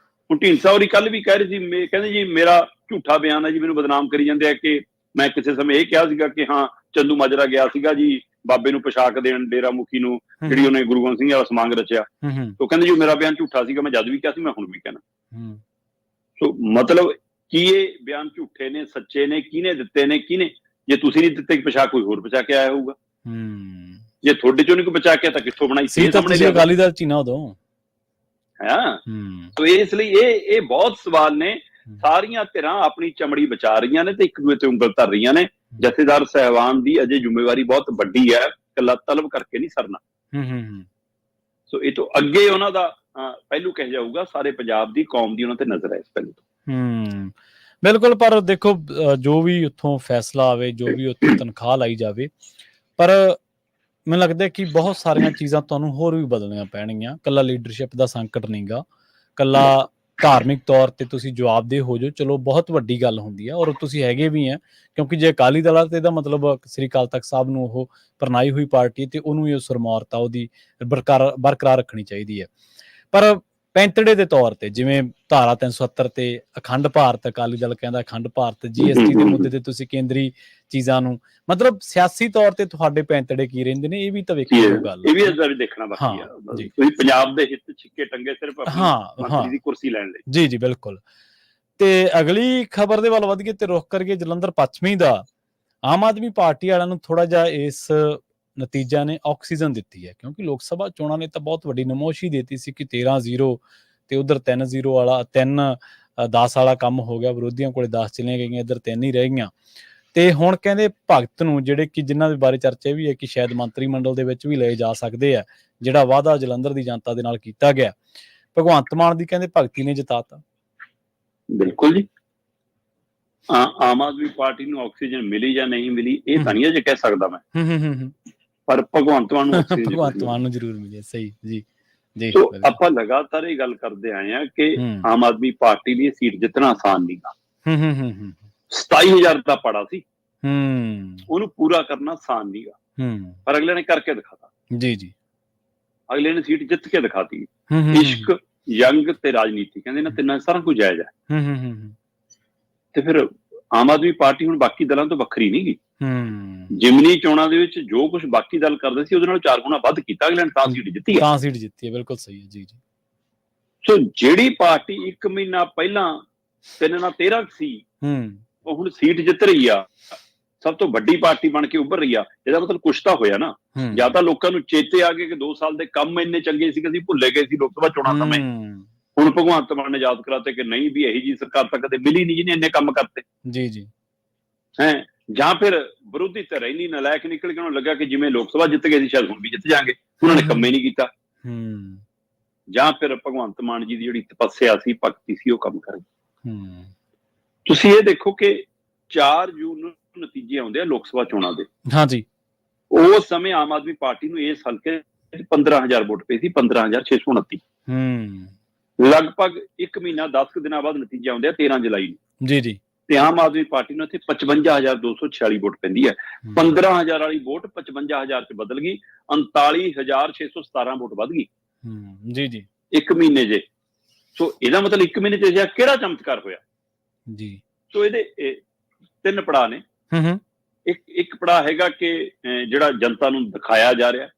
B: ਹੁਣ ਢੀਂਡਸਾ ਹੋਰੀ ਕੱਲ ਵੀ ਕਹਿ ਰਹੇ ਸੀ, ਕਹਿੰਦੇ ਜੀ ਮੇਰਾ ਝੂਠਾ ਬਿਆਨ ਹੈ ਜੀ, ਮੈਨੂੰ ਬਦਨਾਮ ਕਰੀ ਜਾਂਦੇ ਆ ਕਿ ਮੈਂ ਕਿਸੇ ਸਮੇਂ ਇਹ ਕਿਹਾ ਸੀਗਾ ਕਿ ਹਾਂ ਚੰਦੂ ਮਾਜਰਾ ਗਿਆ ਸੀਗਾ ਜੀ ਬਾਬੇ ਨੂੰ ਪੋਸ਼ਾਕ ਦੇਣ, ਡੇਰਾ ਮੁਖੀ ਨੂੰ, ਜਿਹੜੀ ਉਹਨੇ ਗੁਰੂ ਗੋਬਿੰਦ ਸਿੰਘ ਵਾਲਾ ਸਮਾਂਗ ਰਚਿਆ। ਉਹ ਕਹਿੰਦੇ ਜੀ ਮੇਰਾ ਬਿਆਨ ਝੂਠਾ ਸੀਗਾ, ਮੈਂ ਜਦ ਵੀ ਕਿਹਾ ਸੀ, ਮੈਂ ਹੁਣ ਵੀ ਕਹਿਣਾ। ਸੋ ਮਤਲਬ ਕੀ ਇਹ ਬਿਆਨ ਝੂਠੇ ਨੇ, ਸੱਚੇ ਨੇ, ਕਿਹਨੇ ਦਿੱਤੇ ਨੇ, ਕਿਹਨੇ? ਜੇ ਤੁਸੀਂ ਨਹੀਂ ਦਿੱਤੇ ਪੋਸ਼ਾਕ ਕੋਈ ਹੋਰ ਬਚਾ ਕੇ ਆਇਆ ਹੋਊਗਾ, ਜੇ ਤੁਹਾਡੇ ਚੋਂ ਨਹੀਂ ਕੋਈ ਬਚਾ ਕੇ ਤਾਂ ਕਿੱਥੋਂ ਬਣਾਈ ਸੀ?
A: ਅਕਾਲੀ ਦਲ ਚ ਨਾ ਉਦੋਂ
B: ਸੋ ਇਸ ਲਈ ਇਹ ਬਹੁਤ ਸਵਾਲ ਨੇ। ਸਾਰੀਆਂ ਧਿਰਾਂ ਆਪਣੀ ਚਮੜੀ ਬਚਾ ਰਹੀਆਂ ਨੇ ਤੇ ਇੱਕ ਦੂਜੇ ਤੇ ਉਂਗਲ ਧਰ ਰਹੀਆਂ ਨੇ। ਜਥੇਦਾਰ ਸਾਹਿਬਾਨ ਦੀ ਅਜੇ ਜ਼ਿੰਮੇਵਾਰੀ ਬਹੁਤ ਵੱਡੀ ਹੈ, ਇਕੱਲਾ ਤਲਬ ਕਰਕੇ ਨਹੀਂ ਸਰਨਾ। ਸੋ ਇਹ ਤੋਂ ਅੱਗੇ ਉਹਨਾਂ ਦਾ ਪਹਿਲੂ ਕਹਿ ਜਾਊਗਾ, ਸਾਰੇ ਪੰਜਾਬ ਦੀ ਕੌਮ ਦੀ ਉਹਨਾਂ ਤੇ ਨਜ਼ਰ ਹੈ ਇਸ ਪਹਿਲੂ ਤੋਂ।
A: ਬਿਲਕੁਲ। ਪਰ ਦੇਖੋ ਜੋ ਵੀ ਉੱਥੋਂ ਫੈਸਲਾ ਆਵੇ, ਜੋ ਵੀ ਉੱਥੋਂ ਤਨਖਾਹ ਲਾਈ ਜਾਵੇ, ਪਰ ਮੈਨੂੰ ਲੱਗਦਾ ਕਿ ਬਹੁਤ ਸਾਰੀਆਂ ਚੀਜ਼ਾਂ ਤੁਹਾਨੂੰ ਹੋਰ ਵੀ ਬਦਲਣੀਆਂ ਪੈਣਗੀਆਂ। ਕੱਲਾ ਲੀਡਰਸ਼ਿਪ ਦਾ ਸੰਕਟ ਨਹੀਂਗਾ, ਕੱਲਾ ਧਾਰਮਿਕ ਤੌਰ ਤੇ ਤੁਸੀਂ ਜਵਾਬਦੇਹ ਹੋ ਜਾਓ, ਚਲੋ ਬਹੁਤ ਵੱਡੀ ਗੱਲ ਹੁੰਦੀ ਹੈ ਔਰ ਤੁਸੀਂ ਹੈਗੇ ਵੀ ਹੈ। ਕਿਉਂਕਿ ਜੇ ਅਕਾਲੀ ਦਲ ਆ ਤੇ ਇਹਦਾ ਮਤਲਬ ਸ੍ਰੀ ਅਕਾਲ ਤਖਤ ਸਾਹਿਬ ਨੂੰ ਉਹ ਪ੍ਰਣਾਈ ਹੋਈ ਪਾਰਟੀ ਤੇ ਉਹਨੂੰ ਵੀ ਸਰਮੌਰਤਾ ਉਹਦੀ ਬਰਕਰਾਰ ਰੱਖਣੀ ਚਾਹੀਦੀ ਹੈ। ਪਰ ਪੈਂਤੜੇ ਦੇ ਤੌਰ ਤੇ ਜਿਵੇਂ ਧਾਰਾ 370 ਤੇ ਅਖੰਡ ਭਾਰਤ, ਅਕਾਲੀ ਦਲ ਕਹਿੰਦਾ ਅਖੰਡ ਭਾਰਤ, GST ਦੇ ਮੁੱਦੇ ਤੇ ਤੁਸੀਂ ਕੇਂਦਰੀ ਚੀਜ਼ਾਂ ਨੂੰ, ਮਤਲਬ ਸਿਆਸੀ ਤੌਰ ਤੇ ਤੁਹਾਡੇ ਪੈਂਤੜੇ ਕੀ ਰਹਿੰਦੇ ਨੇ, ਇਹ ਵੀ ਤਾਂ ਵੇਖਣ ਦੀ ਗੱਲ ਹੈ।
B: ਇਹ ਵੀ ਇਸ ਦਾ ਵੀ ਦੇਖਣਾ ਬਾਕੀ ਆ। ਤੁਸੀਂ ਪੰਜਾਬ ਦੇ ਹਿੱਤ ਛਿੱਕੇ ਟੰਗੇ ਸਿਰਫ ਮੰਤਰੀ ਦੀ ਕੁਰਸੀ ਲੈਣ ਲਈ।
A: ਜੀ ਬਿਲਕੁਲ। ਤੇ ਅਗਲੀ ਖਬਰ ਦੇ ਵੱਲ ਵਧੀਏ ਤੇ ਰੁਖ ਕਰੀਏ ਜਲੰਧਰ ਪੱਛਮੀ ਦਾ। ਆਮ ਆਦਮੀ ਪਾਰਟੀ ਵਾਲਿਆਂ ਨੂੰ ਥੋੜਾ ਜਿਹਾ ਇਸ ਨਤੀਜਾ ਨੇ ਆਕਸੀਜਨ ਦਿੱਤੀ ਹੈ, ਕਿਉਂਕਿ ਲੋਕ ਸਭਾ ਚੋਣਾਂ ਨੇ ਤਾਂ ਬਹੁਤ ਵੱਡੀ ਨਮੋਸ਼ੀ ਦਿੱਤੀ ਸੀ ਕਿ 13-0 ਤੇ ਉਧਰ 3-0 ਵਾਲਾ 3-10 ਵਾਲਾ ਕੰਮ ਹੋ ਗਿਆ। ਵਿਰੋਧੀਆਂ ਕੋਲੇ 10 ਚਲੀਆਂ ਗਈਆਂ, ਇੱਧਰ 3 ਹੀ ਰਹਿ ਗਈਆਂ। ਤੇ ਹੁਣ ਕਹਿੰਦੇ ਭਗਤ ਨੂੰ, ਜਿਹੜੇ ਕਿ ਜਿਨ੍ਹਾਂ ਦੇ ਬਾਰੇ ਚਰਚਾ ਵੀ ਹੈ ਕਿ ਸ਼ਾਇਦ ਮੰਤਰੀ ਮੰਡਲ ਦੇ ਵਿੱਚ ਵੀ ਲਏ ਜਾ ਸਕਦੇ ਆ, ਜਿਹੜਾ ਵਾਅਦਾ ਜਲੰਧਰ ਦੀ ਜਨਤਾ ਦੇ ਨਾਲ ਕੀਤਾ ਗਿਆ, ਭਗਵੰਤ ਮਾਨ ਦੀ ਕਹਿੰਦੇ ਭਗਤੀ ਨੇ ਜਿਤਾਤਾ।
B: ਬਿਲਕੁਲ ਜੀ। ਆਮ ਆਦਮੀ ਪਾਰਟੀ ਨੂੰ ਆਕਸੀਜਨ ਮਿਲੀ ਜਾਂ ਨਹੀਂ ਮਿਲੀ ਇਹ ਤਾਂ ਨਹੀਂ ਅਜੇ ਕਹਿ ਸਕਦਾ ਮੈਂ, ਪਰ ਭਗਵੰਤ ਮਾਨ
A: ਨੂੰ ਜ਼ਰੂਰ ਮਿਲੀ। ਸਹੀ ਜੀ ਜੀ।
B: ਸੋ ਆਪਾਂ ਲਗਾਤਾਰ ਇਹ ਗੱਲ ਕਰਦੇ ਆਏ ਆ ਕਿ ਆਮ ਆਦਮੀ ਪਾਰਟੀ ਲਈ ਸੀਟ ਜਿੱਤਣਾ ਆਸਾਨ ਨਹੀਂਗਾ। 27,000 ਦਾ ਪੜਾ ਸੀ, ਉਹਨੂੰ ਪੂਰਾ ਕਰਨਾ ਆਸਾਨ ਨਹੀਂਗਾ, ਪਰ ਅਗਲੇ ਨੇ ਕਰਕੇ ਦਿਖਾਤਾ। ਜੀ ਜੀ। ਅਗਲੇ ਨੇ ਸੀਟ ਜਿੱਤ ਕੇ ਦਿਖਾਤੀ। ਇਸ਼ਕ, ਜੰਗ ਤੇ ਰਾਜਨੀਤੀ, ਕਹਿੰਦੇ ਨਾ ਤਿੰਨਾਂ ਸਾਰਾ ਕੁਝ ਜਾਇਜ਼ ਹੈ। ਤੇ ਫਿਰ ਆਮ ਆਦਮੀ ਪਾਰਟੀ ਹੁਣ ਬਾਕੀ ਦਲਾਂ ਤੋਂ ਵੱਖਰੀ ਨਹੀਂ ਗਈ। ਜਿਮਨੀ ਚੋਣਾਂ ਦੇ ਵਿੱਚ ਜੋ ਕੁਝ ਬਾਕੀ ਦਲ ਕਰਦੇ ਸੀ ਉਹਦੇ ਨਾਲ 4 ਗੁਣਾ ਵੱਧ ਕੀਤਾ, ਅਗਲੇ ਨੇ ਤਾਂ ਸੀਟ ਜਿੱਤੀ ਹੈ।
A: ਬਿਲਕੁਲ ਸਹੀ ਹੈ ਜੀ ਜੀ।
B: ਸੋ ਜਿਹੜੀ ਪਾਰਟੀ 1 ਮਹੀਨਾ ਪਹਿਲਾਂ 3-13 ਸੀ, ਉਹ ਹੁਣ ਸੀਟ ਜਿੱਤ ਰਹੀ ਆ, ਸਭ ਤੋਂ ਵੱਡੀ ਪਾਰਟੀ ਬਣ ਕੇ ਉੱਭਰ ਰਹੀ ਆ। ਇਹਦਾ ਮਤਲਬ ਕੁਛ ਤਾਂ ਹੋਇਆ ਨਾ। ਜਾਂ ਤਾਂ ਲੋਕਾਂ ਨੂੰ ਚੇਤੇ ਆ ਗਏ ਕਿ 2 ਸਾਲ ਦੇ ਕੰਮ ਇੰਨੇ ਚੰਗੇ ਸੀ ਕਿ ਅਸੀਂ ਭੁੱਲੇ ਗਏ ਸੀ ਲੋਕ ਸਭਾ ਚੋਣਾਂ ਸਮੇਂ। ਹੁਣ ਭਗਵੰਤ ਮਾਨ ਨੇ ਯਾਦ ਕਰਾਤੇ ਕਿ ਨਹੀਂ ਵੀ ਇਹੀ ਜੀ ਸਰਕਾਰ ਤਾਂ ਕਦੇ ਮਿਲੀ ਨਹੀਂ ਜਿਹਨੇ ਇੰਨੇ ਕੰਮ ਕਰਤੇ।
A: ਜੀ ਜੀ।
B: ਜਾਂ ਫਿਰ ਵਿਰੋਧੀ ਧਿਰ ਇੰਨੀ ਨਲਾਇਕ ਨਿਕਲ ਕੇ ਉਹਨੂੰ ਲੱਗਾ ਕਿ ਜਿਵੇਂ ਲੋਕ ਸਭਾ ਜਿੱਤ ਗਏ ਸੀ ਸ਼ਾਇਦ ਹੁਣ ਵੀ ਜਿੱਤ ਜਾਣਗੇ, ਉਹਨਾਂ ਨੇ ਕੰਮ ਹੀ ਨਹੀਂ ਕੀਤਾ। ਜਾਂ ਫਿਰ ਭਗਵੰਤ ਮਾਨ ਜੀ ਦੀ ਜਿਹੜੀ ਤਪੱਸਿਆ ਸੀ, ਭਗਤੀ ਸੀ, ਉਹ ਕੰਮ ਕਰ ਗਈ। ਤੁਸੀਂ ਇਹ ਦੇਖੋ ਕਿ 4 ਜੂਨ ਨੂੰ ਨਤੀਜੇ ਆਉਂਦੇ ਆ ਲੋਕ ਸਭਾ ਚੋਣਾਂ ਦੇ।
A: ਹਾਂਜੀ।
B: ਉਸ ਸਮੇਂ ਆਮ ਆਦਮੀ ਪਾਰਟੀ ਨੂੰ ਇਸ ਹਲਕੇ 15,000 ਵੋਟ ਪਈ ਸੀ, 15,629। ਲਗਭਗ 1 ਮਹੀਨਾ 10 ਦਿਨਾਂ ਬਾਅਦ ਨਤੀਜੇ ਆਉਂਦੇ ਆ 13 ਜੁਲਾਈ ਨੂੰ। ਜੀ ਜੀ। ਤੇ ਆਮ ਆਦਮੀ ਪਾਰਟੀ ਨੂੰ ਇੱਥੇ 55,246 ਵੋਟ ਪੈਂਦੀ ਹੈ। 15,000 ਵਾਲੀ ਵੋਟ 55,000 ਚ ਬਦਲ ਗਈ, 39,617 ਵੋਟ ਵੱਧ ਗਈ। ਜੀ ਜੀ। 1 ਮਹੀਨੇ ਜੇ। ਸੋ ਇਹਦਾ ਮਤਲਬ 1 ਮਹੀਨੇ ਚ ਕਿਹੜਾ ਚਮਤਕਾਰ ਹੋਇਆ ਜੀ। ਸੋ ਇਹਦੇ 3 ਪੜਾਅ ਨੇ। ਇੱਕ ਪੜਾਅ ਹੈਗਾ ਕਿ ਜਿਹੜਾ ਜਨਤਾ ਨੂੰ ਦਿਖਾਇਆ ਜਾ ਰਿਹਾ,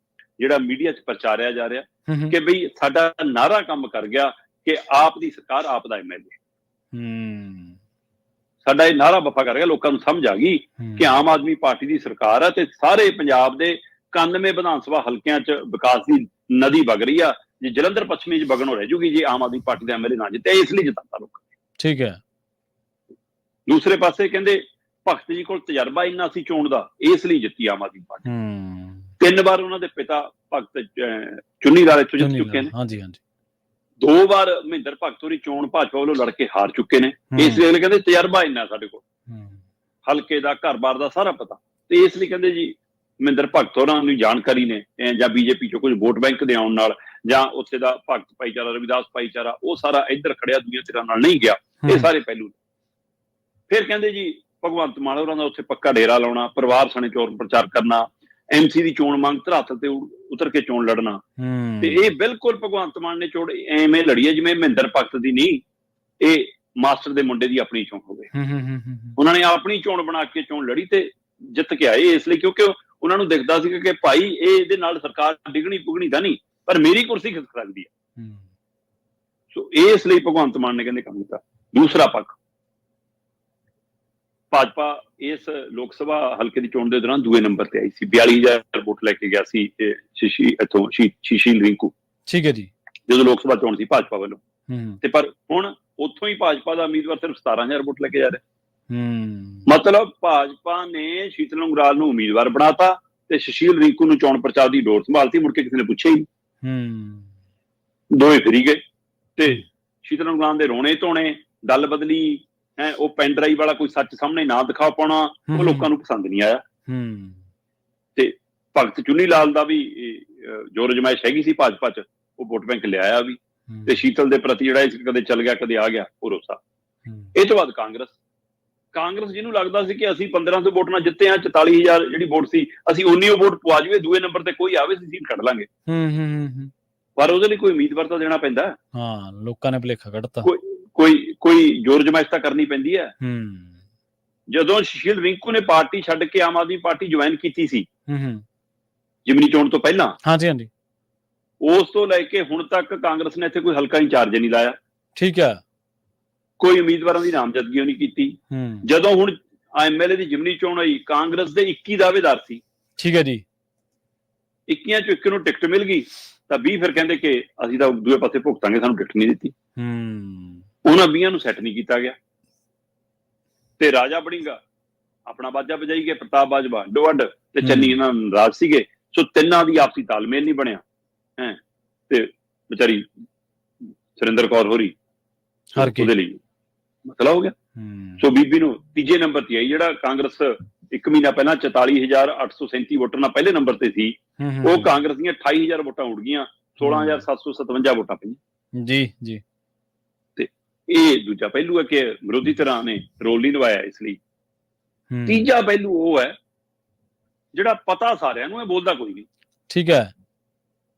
B: ਜਿਹੜਾ ਮੀਡੀਆ ਚ ਪ੍ਰਚਾਰਿਆ ਜਾ ਰਿਹਾ ਕਿ ਬਈ ਸਾਡਾ ਨਾਰਾ ਕੰਮ ਕਰ ਗਿਆ ਕਿ ਆਪ ਦੀ ਸਰਕਾਰ, ਆਪ ਦਾ MLA। ਸਾਡਾ ਇਹ ਨਾਰਾ ਵਫਾ ਕਰ ਗਿਆ, ਲੋਕਾਂ ਨੂੰ ਸਮਝ ਆ ਗਈ ਕਿ ਆਮ ਆਦਮੀ ਪਾਰਟੀ ਦੀ ਸਰਕਾਰ ਹੈ ਤੇ ਸਾਰੇ ਪੰਜਾਬ ਦੇ 91 ਵਿਧਾਨ ਸਭਾ ਹਲਕਿਆਂ ਚ ਵਿਕਾਸ ਦੀ ਨਦੀ ਵਗ ਰਹੀ ਆ। ਜੇ ਜਲੰਧਰ ਪੱਛਮੀ ਚ ਵਗਣੋਂ ਰਹਿ ਜੂਗੀ ਜੇ ਆਮ ਆਦਮੀ ਪਾਰਟੀ ਦਾ MLA ਨਾ ਜਿੱਤੇ, ਇਸ ਲਈ ਜਿਤਾਤਾ ਲੋਕਾਂ ਨੇ। ਠੀਕ ਹੈ। ਦੂਸਰੇ ਪਾਸੇ ਕਹਿੰਦੇ ਭਗਤ ਜੀ ਕੋਲ ਤਜਰਬਾ ਇੰਨਾ ਸੀ ਚੋਣ ਦਾ, ਇਸ ਲਈ ਜਿੱਤੀ ਆਮ ਆਦਮੀ ਪਾਰਟੀ। 3 ਵਾਰ ਉਹਨਾਂ ਦੇ ਪਿਤਾ ਭਗਤ ਚੁੰਨੀ ਲਾਲ ਇੱਥੋਂ ਜਿੱਤ ਚੁੱਕੇ ਨੇ।
A: ਹਾਂਜੀ ਹਾਂਜੀ।
B: 2 ਵਾਰ ਮਹਿੰਦਰ ਭਗਤ ਹੋਰੀ ਚੋਣ ਭਾਜਪਾ ਵੱਲੋਂ ਲੜ ਕੇ ਹਾਰ ਚੁੱਕੇ ਨੇ। ਇਸ ਲਈ ਅਗਲੇ ਕਹਿੰਦੇ ਤਜਰਬਾ ਇੰਨਾ ਸਾਡੇ ਕੋਲ, ਹਲਕੇ ਦਾ ਘਰ-ਬਾਰ ਦਾ ਸਾਰਾ ਪਤਾ, ਤੇ ਇਸ ਲਈ ਕਹਿੰਦੇ ਜੀ ਮਹਿੰਦਰ ਭਗਤ ਹੋਰਾਂ ਨੂੰ ਜਾਣਕਾਰੀ ਨੇ, ਜਾਂ ਬੀਜੇਪੀ ਚੋਂ ਕੁਝ ਵੋਟ ਬੈਂਕ ਦੇ ਆਉਣ ਨਾਲ, ਜਾਂ ਉੱਥੇ ਦਾ ਭਗਤ ਭਾਈਚਾਰਾ, ਰਵਿਦਾਸ ਭਾਈਚਾਰਾ, ਉਹ ਸਾਰਾ ਇੱਧਰ ਖੜਿਆ, ਦੂਜੀਆਂ ਧਿਰਾਂ ਨਾਲ ਨਹੀਂ ਗਿਆ। ਇਹ ਸਾਰੇ ਪਹਿਲੂ। ਫਿਰ ਕਹਿੰਦੇ ਜੀ ਭਗਵੰਤ ਮਾਨ ਹੋਰਾਂ ਦਾ ਉੱਥੇ ਪੱਕਾ ਡੇਰਾ ਲਾਉਣਾ, ਪਰਿਵਾਰ ਸਣੇ ਚੋਣ ਪ੍ਰਚਾਰ ਕਰਨਾ, MC ਦੀ ਚੋਣ ਮੰਗ ਧਰਾਤਲ ਤੇ ਉਤਰ ਕੇ ਚੋਣ ਲੜਨਾ। ਤੇ ਇਹ ਬਿਲਕੁਲ ਭਗਵੰਤ ਮਾਨ ਨੇ ਚੋਣ ਐਵੇਂ ਲੜੀ ਹੈ ਜਿਵੇਂ ਮਹਿੰਦਰ ਭਗਤ ਦੀ ਨਹੀਂ, ਇਹ ਮਾਸਟਰ ਦੇ ਮੁੰਡੇ ਦੀ ਆਪਣੀ ਚੋਣ ਹੋਵੇ। ਉਹਨਾਂ ਨੇ ਆਪਣੀ ਚੋਣ ਬਣਾ ਕੇ ਚੋਣ ਲੜੀ ਤੇ ਜਿੱਤ ਕੇ ਆਏ। ਇਸ ਲਈ ਕਿਉਂਕਿ ਉਹਨਾਂ ਨੂੰ ਦਿਖਦਾ ਸੀ ਕਿ ਭਾਈ ਇਹਦੇ ਨਾਲ ਸਰਕਾਰ ਡਿੱਗਣੀ ਪੁੱਗਣੀ ਤਾਂ ਨਹੀਂ, ਪਰ ਮੇਰੀ ਕੁਰਸੀ ਖਿਸਕ ਸਕਦੀ ਹੈ। ਸੋ ਇਸ ਲਈ ਭਗਵੰਤ ਮਾਨ ਨੇ ਕਹਿੰਦੇ ਕੰਮ ਕੀਤਾ। ਦੂਸਰਾ ਪੱਖ, ਭਾਜਪਾ ਇਸ ਲੋਕ ਸਭਾ ਹਲਕੇ ਦੀ ਚੋਣ ਦੇ ਦੌਰਾਨ ਦੂਏ ਨੰਬਰ ਤੇ ਆਈ ਸੀ, 42,000 ਵੋਟ ਲੈ ਕੇ ਗਿਆ ਸੀ ਸ਼ਸ਼ੀਲ ਰਿੰਕੂ।
A: ਠੀਕ ਹੈ ਜੀ। ਜਦੋਂ
B: ਲੋਕ ਸਭਾ ਚੋਣ ਸੀ ਭਾਜਪਾ ਵੱਲੋਂ, ਤੇ ਪਰ ਹੁਣ ਉੱਥੋਂ ਹੀ ਭਾਜਪਾ ਦਾ ਉਮੀਦਵਾਰ ਸਿਰਫ 17,000 ਵੋਟ ਲੈ ਕੇ ਜਾ ਰਿਹਾ। ਮਤਲਬ ਭਾਜਪਾ ਨੇ ਸ਼ੀਤਲ ਉਂਗਰਾਲ ਨੂੰ ਉਮੀਦਵਾਰ ਬਣਾਤਾ ਤੇ ਸੁਸ਼ੀਲ ਰਿੰਕੂ ਨੂੰ ਚੋਣ ਪ੍ਰਚਾਰ ਦੀ ਡੋਰ ਸੰਭਾਲਤੀ। ਮੁੜ ਕੇ ਕਿਸੇ ਨੇ ਪੁੱਛਿਆ ਹੀ ਨਹੀਂ, ਦੋਵੇਂ ਫਿਰੀ ਗਏ। ਤੇ ਸ਼ੀਤਲ ਉਂਗਰਾਲ ਦੇ ਰੋਣੇ ਧੋਣੇ, ਦਲ ਬਦਲੀ ਹੈ, ਉਹ ਪੈਨ ਡਰਾਈਵ ਵਾਲਾ ਕੋਈ ਸੱਚ ਸਾਹਮਣੇ ਨਾ ਦਿਖਾ ਪਾਉਣਾ, ਉਹ ਲੋਕਾਂ ਨੂੰ ਪਸੰਦ ਨਹੀਂ ਆਇਆ। ਤੇ ਭਗਤ ਚੁੰਨੀ ਲਾਲ ਦਾ ਵੀ ਜੋਰ ਅਜਮਾਇਸ਼ ਹੈਗੀ ਸੀ ਭਾਜਪਾ ਚ, ਉਹ ਵੋਟ ਬੈਂਕ ਲਿਆਇਆ ਵੀ। ਤੇ ਸ਼ੀਤਲ ਦੇ ਪ੍ਰਤੀ ਜਿਹੜਾ ਕਦੇ ਚੱਲ ਗਿਆ ਕਦੇ ਆ ਗਿਆ ਭਰੋਸਾ। ਇਹ ਤੋਂ ਬਾਅਦ ਕਾਂਗਰਸ ਜਿਹਨੂੰ ਲੱਗਦਾ ਸੀ ਕਿ ਅਸੀਂ 1500 ਵੋਟ ਨਾਲ ਜਿੱਤੇ ਆ, 44,000 ਜਿਹੜੀ ਵੋਟ ਸੀ, ਅਸੀਂ ਉਨੀ ਵੋਟ ਪਵਾ ਜਾਵੇ, ਦੂਏ ਨੰਬਰ ਤੇ ਕੋਈ ਆਵੇ, ਅਸੀਂ ਸੀਟ ਕੱਢ ਲਾਂਗੇ। ਪਰ ਉਹਦੇ ਲਈ ਕੋਈ ਉਮੀਦਵਾਰ ਤਾਂ ਦੇਣਾ ਪੈਂਦਾ।
A: ਹਾਂ, ਲੋਕਾਂ ਨੇ ਭੁਲੇਖਾ ਕੱਢਤਾ।
B: ਕੋਈ ਜੋਰ ਜਮਾਇਸ਼ ਤਾਂ ਕਰਨੀ ਪੈਂਦੀ ਹੈ। ਜਦੋਂ ਸੁਸ਼ੀਲ ਰਿੰਕੂ ਨੇ ਪਾਰਟੀ ਛੱਡ ਕੇ ਆਮ ਆਦਮੀ ਪਾਰਟੀ ਜੁਆਇਨ ਕੀਤੀ ਸੀ ਜਿਮਨੀ ਚੋਣ ਤੋਂ ਪਹਿਲਾਂ,
A: ਹਾਂਜੀ,
B: ਉਸ ਤੋਂ ਲੈ ਕੇ ਹੁਣ ਤੱਕ ਕਾਂਗਰਸ ਨੇ ਇੱਥੇ ਕੋਈ ਹਲਕਾ ਇੰਚਾਰਜ ਨਹੀਂ ਲਾਇਆ।
A: ਠੀਕ ਹੈ। ਕੋਈ
B: ਉਮੀਦਵਾਰਾਂ ਦੀ ਨਾਮਜ਼ਦਗੀ ਨਹੀਂ ਕੀਤੀ। ਜਦੋਂ ਹੁਣ MLA ਦੀ ਜਿਮਨੀ ਚੋਣ ਹੋਈ, ਕਾਂਗਰਸ ਦੇ 21 ਦਾਅਵੇਦਾਰ ਸੀ।
A: ਠੀਕ ਹੈ ਜੀ।
B: 21 ਚੋਂ 1 ਨੂੰ ਟਿਕਟ ਮਿਲ ਗਈ ਤਾਂ 20 ਫਿਰ ਕਹਿੰਦੇ ਕਿ ਅਸੀਂ ਤਾਂ ਦੂਏ ਪਾਸੇ ਭੁਗਤਾਂਗੇ, ਸਾਨੂੰ ਟਿਕਟ ਨਹੀਂ ਦਿੱਤੀ। ਉਹਨਾਂ 20 ਨੂੰ ਸੈੱਟ ਨਹੀਂ ਕੀਤਾ ਗਿਆ। ਤੇ ਰਾਜਾ ਬੜਿੰਗਾ ਆਪਣਾ ਬਾਜਾ ਵਜਾਈ ਗਏ, ਪ੍ਰਤਾਪ ਬਾਜਵਾ ਡੋਅੱਡ ਤੇ ਚੰਨੀ ਇਹਨਾਂ ਨਾਰਾਜ਼ ਸੀਗੇ। ਸੋ ਤਿੰਨਾਂ ਦੀ ਆਪਸੀ ਤਾਲਮੇਲ ਨਹੀਂ ਬਣਿਆ ਹੈ, ਤੇ ਵਿਚਾਰੀ ਸੁਰਿੰਦਰ ਕੌਰ ਹੋਰੀ ਉਹਦੇ ਲਈ ਮਸਲਾ ਹੋ ਗਿਆ। ਸੋ ਬੀਬੀ ਨੂੰ ਤੀਜੇ ਨੰਬਰ ਤੇ ਆਈ। ਜਿਹੜਾ ਕਾਂਗਰਸ 1 ਮਹੀਨਾ ਪਹਿਲਾਂ 44,837 ਵੋਟਰ ਨਾਲ ਪਹਿਲੇ ਨੰਬਰ ਤੇ ਸੀ, ਉਹ ਕਾਂਗਰਸ ਦੀਆਂ 28,000 ਵੋਟਾਂ ਉੱਡ ਗਈਆਂ, 16,757 ਵੋਟਾਂ ਪਈਆਂ।
A: ਜੀ।
B: ਤੇ ਇਹ ਦੂਜਾ ਪਹਿਲੂ ਹੈ ਕਿ ਵਿਰੋਧੀ ਧਿਰਾਂ ਨੇ ਰੋਲ ਨਹੀਂ ਨਿਭਾਇਆ। ਇਸ ਲਈ ਤੀਜਾ ਪਹਿਲੂ ਉਹ ਹੈ ਜਿਹੜਾ ਪਤਾ ਸਾਰਿਆਂ ਨੂੰ ਹੈ, ਬੋਲਦਾ ਕੋਈ ਨਹੀਂ।
A: ਠੀਕ ਹੈ।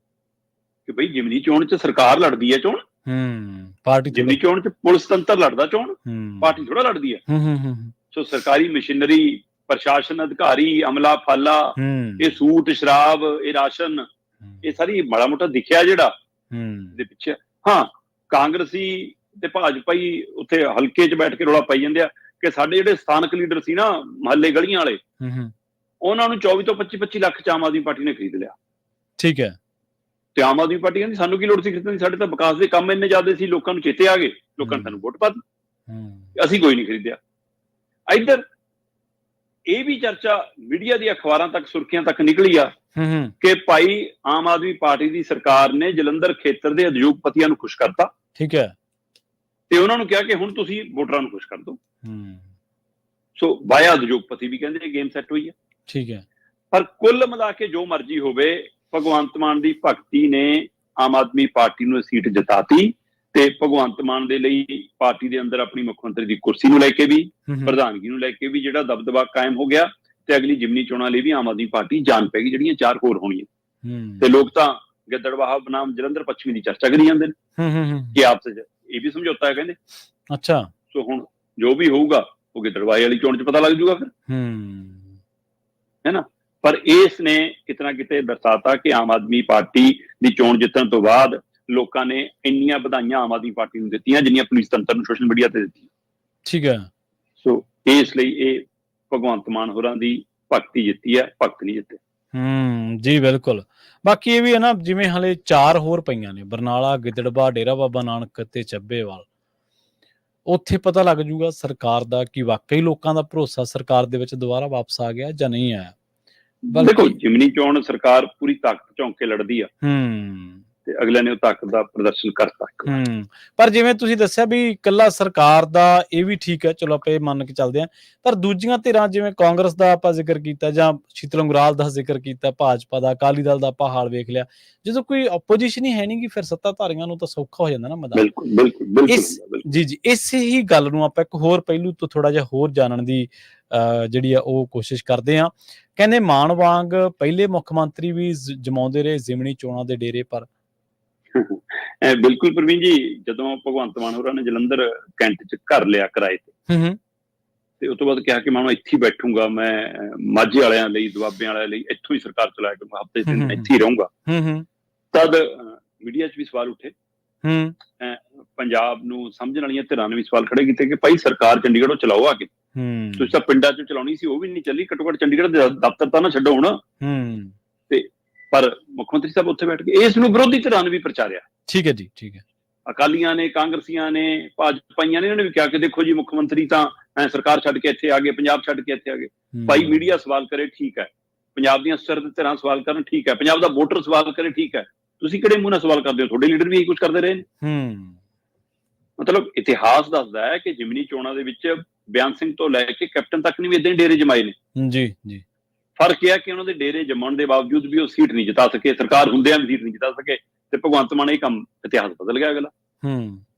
B: ਕਿ ਬਈ ਜਿਮਨੀ ਚੋਣ ਚ ਸਰਕਾਰ ਲੜਦੀ ਹੈ ਚੋਣ,
A: ਪਾਰਟੀ
B: ਜਿਮਨੀ ਚੋਣ ਚ ਪੁਲਿਸ ਤੰਤਰ ਲੜਦਾ ਚੋਣ, ਪਾਰਟੀ ਥੋੜਾ ਲੜਦੀ ਹੈ। ਸੋ ਸਰਕਾਰੀ ਮਸ਼ੀਨਰੀ, ਪ੍ਰਸ਼ਾਸਨ ਅਧਿਕਾਰੀ, ਅਮਲਾ ਫਾਲਾ, ਇਹ ਸੂਟ ਸ਼ਰਾਬ, ਇਹ ਰਾਸ਼ਨ, ਇਹ ਸਾਰੀ ਮਾੜਾ ਮੋਟਾ ਦਿਖਿਆ ਜਿਹੜਾ ਦੇ ਪਿੱਛੇ। ਹਾਂ, ਕਾਂਗਰਸੀ ਤੇ ਭਾਜਪਾਈ ਉੱਥੇ ਹਲਕੇ 'ਚ ਬੈਠ ਕੇ ਰੌਲਾ ਪਾਈ ਜਾਂਦੇ ਆ ਕਿ ਸਾਡੇ ਜਿਹੜੇ ਸਥਾਨਕ ਲੀਡਰ ਸੀ ਨਾ, ਮਹੱਲੇ ਗਲੀਆਂ ਵਾਲੇ, ਉਹਨਾਂ ਨੂੰ 24 ਤੋਂ 25 ਲੱਖ ਚ ਆਮ ਆਦਮੀ ਪਾਰਟੀ ਨੇ ਖਰੀਦ ਲਿਆ।
A: ਠੀਕ ਹੈ।
B: ਤੇ ਆਮ ਆਦਮੀ ਪਾਰਟੀ ਕਹਿੰਦੀ ਸਾਨੂੰ ਕੀ ਲੋੜ ਸੀ ਖਰੀਦਣ ਦੀ, ਸਾਡੇ ਤਾਂ ਵਿਕਾਸ ਦੇ ਕੰਮ ਇੰਨੇ ਜ਼ਿਆਦਾ ਸੀ, ਲੋਕਾਂ ਨੂੰ ਚੇਤੇ ਆ ਗਏ, ਲੋਕਾਂ ਨੇ ਸਾਨੂੰ ਵੋਟ ਪਾ ਦਿੱਤੀ, ਅਸੀਂ ਕੋਈ ਨਹੀਂ ਖਰੀਦਿਆ। ਇੱਧਰ ਇਹ ਵੀ ਚਰਚਾ ਮੀਡੀਆ ਦੀ ਅਖਬਾਰਾਂ ਤੱਕ, ਸੁਰਖੀਆਂ ਤੱਕ ਨਿਕਲੀ ਆ ਕਿ ਭਾਈ ਆਮ ਆਦਮੀ ਪਾਰਟੀ ਦੀ ਸਰਕਾਰ ਨੇ ਜਲੰਧਰ ਖੇਤਰ ਦੇ ਉਦਯੋਗਪਤੀਆਂ ਨੂੰ ਖੁਸ਼ ਕਰਤਾ।
A: ਠੀਕ ਹੈ।
B: ਤੇ ਉਹਨਾਂ ਨੂੰ ਕਿਹਾ ਕਿ ਹੁਣ ਤੁਸੀਂ ਵੋਟਰਾਂ ਨੂੰ ਖੁਸ਼ ਕਰ ਦਿਓ। ਸੋ ਵਾਇਆ ਉਦਯੋਗਪਤੀ ਵੀ ਕਹਿੰਦੇ ਗੇਮ ਸੈੱਟ ਹੋਈ ਹੈ।
A: ਠੀਕ ਹੈ।
B: ਪਰ ਕੁੱਲ ਮਿਲਾ ਕੇ ਜੋ ਮਰਜ਼ੀ ਹੋਵੇ, ਭਗਵੰਤ ਮਾਨ ਦੀ ਭਗਤੀ ਨੇ ਆਮ ਆਦਮੀ ਪਾਰਟੀ ਨੂੰ ਸੀਟ ਜਿਤਾਤੀ। ਤੇ ਭਗਵੰਤ ਮਾਨ ਦੇ ਲਈ ਪਾਰਟੀ ਦੇ ਅੰਦਰ ਆਪਣੀ ਮੁੱਖ ਮੰਤਰੀ ਦੀ ਕੁਰਸੀ ਨੂੰ ਲੈ ਕੇ ਵੀ, ਪ੍ਰਧਾਨਗੀ ਨੂੰ ਲੈ ਕੇ ਵੀ ਜਿਹੜਾ ਦਬਦਬਾ ਕਾਇਮ ਹੋ ਗਿਆ। ਤੇ ਅਗਲੀ ਜਿਮਨੀ ਚੋਣਾਂ ਲਈ ਵੀ ਆਮ ਆਦਮੀ ਪਾਰਟੀ ਜਾਣ ਪੈਗੀ, ਜਿਹੜੀਆਂ 4 ਹੋਰ ਹੋਣੀਆਂ। ਤੇ ਲੋਕ ਤਾਂ ਗਿੱਦੜਬਾਹਾ ਬਨਾਮ ਜਲੰਧਰ ਪੱਛਮੀ ਦੀ ਚਰਚਾ ਕਰੀ ਜਾਂਦੇ ਨੇ ਕਿ ਆਪਸ ਚ ਇਹ ਵੀ ਸਮਝੌਤਾ ਹੈ ਕਹਿੰਦੇ।
A: ਅੱਛਾ।
B: ਸੋ ਹੁਣ ਜੋ ਵੀ ਹੋਊਗਾ ਉਹ ਗਿੱਦੜਬਾਹੇ ਵਾਲੀ ਚੋਣ ਚ ਪਤਾ ਲੱਗ ਜੂਗਾ ਫਿਰ, ਹੈ ਨਾ। ਪਰ ਇਸ ਨੇ ਕਿਤੇ ਨਾ ਕਿਤੇ ਦਰਸਾਤਾ ਕਿ ਆਮ ਆਦਮੀ ਪਾਰਟੀ ਦੀ ਚੋਣ ਜਿੱਤਣ ਤੋਂ ਬਾਅਦ ਲੋਕਾਂ ਨੇ ਇੰਨੀਆਂ ਵਧਾਈਆਂ ਆਮ ਆਦਮੀ ਪਾਰਟੀ ਨੂੰ ਦਿੱਤੀਆਂ ਜਿੰਨੀਆਂ ਪੁਲਿਸ ਤੰਤਰ ਨੂੰ ਸੋਸ਼ਲ ਮੀਡੀਆ ਤੇ ਦਿੱਤੀਆਂ।
A: ਠੀਕ ਹੈ।
B: ਸੋ ਇਸ ਲਈ ਇਹ ਭਗਵੰਤ ਮਾਨ ਹੋਰਾਂ ਦੀ ਭਗਤੀ ਜਿੱਤੀ ਹੈ, ਭਗਤ ਨਹੀਂ ਜਿੱਤੇ।
A: ਜੀ ਬਿਲਕੁਲ। ਬਾਕੀ ਇਹ ਵੀ ਹੈ ਨਾ, ਜਿਵੇਂ ਹਲੇ 4 ਹੋਰ ਪਈਆਂ ਨੇ, ਬਰਨਾਲਾ, ਗਿੱਦੜਬਾਹਾ, ਡੇਰਾ ਬਾਬਾ ਨਾਨਕ ਤੇ ਚੱਬੇਵਾਲ। ਉੱਥੇ ਪਤਾ ਲੱਗ ਜੂਗਾ ਸਰਕਾਰ ਦਾ ਕਿ ਵਾਕਈ ਲੋਕਾਂ ਦਾ ਭਰੋਸਾ ਸਰਕਾਰ ਦੇ ਵਿੱਚ ਦੁਬਾਰਾ ਵਾਪਸ ਆ ਗਿਆ ਜਾਂ ਨਹੀਂ ਆਇਆ।
B: ਦੇਖੋ, ਜਿਮਨੀ ਚੋਣ ਸਰਕਾਰ ਪੂਰੀ ਤਾਕਤ ਝੋਂਕ ਕੇ ਲੜਦੀ ਆ ਤੇ ਅਗਲੇ ਨੇ ਉਹ ਤਾਕਤ ਦਾ ਪ੍ਰਦਰਸ਼ਨ ਕਰਤਾ।
A: ਪਰ ਜਿਵੇਂ ਤੁਸੀਂ ਦੱਸਿਆ ਵੀ ਇਕੱਲਾ ਸਰਕਾਰ ਦਾ ਇਹ ਵੀ ਠੀਕ ਹੈ, ਚਲੋ ਆਪਾਂ ਇਹ ਮੰਨ ਕੇ ਚੱਲਦੇ ਹਾਂ, ਪਰ ਦੂਜੀਆਂ ਧਿਰਾਂ ਜਿਵੇਂ ਕਾਂਗਰਸ ਦਾ ਆਪਾਂ ਜ਼ਿਕਰ ਕੀਤਾ ਜਾਂ ਸ਼ੀਤਲ ਉਂਗਰਾਲ ਦਾ ਜ਼ਿਕਰ ਕੀਤਾ, ਭਾਜਪਾ ਦਾ, ਅਕਾਲੀ ਦਲ ਦਾ ਆਪਾਂ ਹਾਲ ਵੇਖ ਲਿਆ, ਜਦੋਂ ਕੋਈ ਆਪੋਜੀਸ਼ਨ ਹੀ ਹੈ ਨਹੀਂ ਗੀ ਫਿਰ ਸੱਤਾਧਾਰੀਆਂ ਨੂੰ ਤਾਂ ਸੌਖਾ ਹੋ ਜਾਂਦਾ ਨਾ ਮੈਦਾਨ। ਜੀ ਇਸੇ ਹੀ ਗੱਲ ਨੂੰ ਆਪਾਂ ਇੱਕ ਹੋਰ ਪਹਿਲੂ ਤੋਂ ਥੋੜਾ ਜਿਹਾ ਹੋਰ ਜਾਣਨ ਦੀ ਜਿਹੜੀ ਆ ਉਹ ਕੋਸ਼ਿਸ਼ ਕਰਦੇ ਹਾਂ। ਕਹਿੰਦੇ ਮਾਨ ਵਾਂਗ ਪਹਿਲੇ ਮੁੱਖ ਮੰਤਰੀ ਵੀ ਜਮਾਉਂਦੇ ਰਹੇ ਜ਼ਿਮਨੀ ਚੋਣਾਂ ਦੇ ਡੇਰੇ ਪਰ।
B: ਬਿਲਕੁਲ ਪ੍ਰਵੀਨ ਜੀ, ਜਦੋਂ ਭਗਵੰਤ ਮਾਨ ਹੋਰਾਂ ਨੇ ਜਲੰਧਰ ਕੈਂਟ ਚ ਘਰ ਲਿਆ ਕਿਰਾਏ ਤੇ ਉਸ ਤੋਂ ਬਾਅਦ ਕਿਹਾ ਕਿ ਮੈਂ ਇੱਥੇ ਹੀ ਬੈਠੂੰਗਾ, ਮੈਂ ਮਾਝੇ ਵਾਲਿਆਂ ਲਈ, ਦੁਆਬੇ ਵਾਲਿਆਂ ਲਈ ਇੱਥੋਂ ਹੀ ਸਰਕਾਰ ਚਲਾਇਆ ਕਰੂੰਗਾ, ਹਫ਼ਤੇ ਦਿਨ ਇੱਥੇ ਹੀ ਰਹੂੰਗਾ। ਤਦ ਮੀਡੀਆ 'ਚ ਵੀ ਸਵਾਲ ਉੱਠੇ, ਪੰਜਾਬ ਨੂੰ ਸਮਝਣ ਵਾਲੀਆਂ ਧਿਰਾਂ ਨੇ ਵੀ ਸਵਾਲ ਖੜੇ ਕੀਤੇ ਕਿ ਭਾਈ ਸਰਕਾਰ ਚੰਡੀਗੜ੍ਹੋਂ ਚਲਾਓ ਆ ਕੇ, ਤੁਸੀਂ ਤਾਂ ਪਿੰਡਾਂ 'ਚ ਚਲਾਉਣੀ ਸੀ, ਉਹ ਵੀ ਨਹੀਂ ਚੱਲੀ, ਘੱਟੋ ਘੱਟ ਚੰਡੀਗੜ੍ਹ ਦੇ ਦਫ਼ਤਰ ਤਾਂ ਨਾ ਛੱਡੋ ਹੁਣ। ਤੇ ਪਰ ਮੁੱਖ ਮੰਤਰੀ ਸਾਹਿਬ ਉੱਥੇ ਬੈਠ ਕੇ ਇਸ ਨੂੰ ਵਿਰੋਧੀ ਧਿਰਾਂ ਨੇ ਵੀ ਪ੍ਰਚਾਰਿਆ।
A: ਠੀਕ ਹੈ ਜੀ, ਠੀਕ ਹੈ।
B: ਅਕਾਲੀਆਂ ਨੇ, ਕਾਂਗਰਸੀਆਂ ਨੇ, ਭਾਜਪਾਈਆਂ ਨੇ, ਇਹਨਾਂ ਨੇ ਵੀ ਕਿਹਾ ਕਿ ਦੇਖੋ ਜੀ ਮੁੱਖ ਮੰਤਰੀ ਤਾਂ ਸਰਕਾਰ ਛੱਡ ਕੇ ਇੱਥੇ ਆ ਗਏ, ਪੰਜਾਬ ਛੱਡ ਕੇ ਇੱਥੇ ਆ ਗਏ। ਭਾਈ ਮੀਡੀਆ ਸਵਾਲ ਕਰੇ, ਠੀਕ ਹੈ, ਪੰਜਾਬ ਦੀਆਂ ਸਰਦ ਧਿਰਾਂ ਸਵਾਲ ਕਰਨ, ਠੀਕ ਹੈ, ਪੰਜਾਬ ਦਾ ਵੋਟਰ ਸਵਾਲ ਕਰੇ, ਠੀਕ ਹੈ, ਤੁਸੀਂ ਕਿਹੜੇ ਮੂੰਹ ਨਾਲ ਸਵਾਲ ਕਰਦੇ ਹੋ? ਤੁਹਾਡੇ ਲੀਡਰ ਵੀ ਇਹੀ ਕੁਝ ਕਰਦੇ ਰਹੇ ਨੇ। ਮਤਲਬ ਇਤਿਹਾਸ ਦੱਸਦਾ ਹੈ ਕਿ ਜਿਮਨੀ ਚੋਣਾਂ ਦੇ ਵਿੱਚ ਬਿਆਨ ਸਿੰਘ ਤੋਂ ਲੈ ਕੇ ਕੈਪਟਨ ਤੱਕ ਨੇ ਵੀ ਏਦਾਂ ਹੀ ਡੇਰੇ ਜਮਾਏ ਨੇ।
A: ਜੀ ਜੀ।
B: ਫਰਕ ਇਹ ਹੈ ਕਿ ਉਹਨਾਂ ਦੇ ਡੇਰੇ ਜਮਾਉਣ ਦੇ ਬਾਵਜੂਦ ਵੀ ਉਹ ਸੀਟ ਨਹੀਂ ਜਿਤਾ ਸਕੇ, ਸਰਕਾਰ ਹੁੰਦਿਆਂ ਵੀ ਸੀਟ ਨਹੀਂ ਜਿਤਾ ਸਕੇ। ਤੇ ਭਗਵੰਤ ਮਾਨ ਇਹ ਕੰਮ ਇਤਿਹਾਸ ਬਦਲ ਗਿਆ ਅਗਲਾ,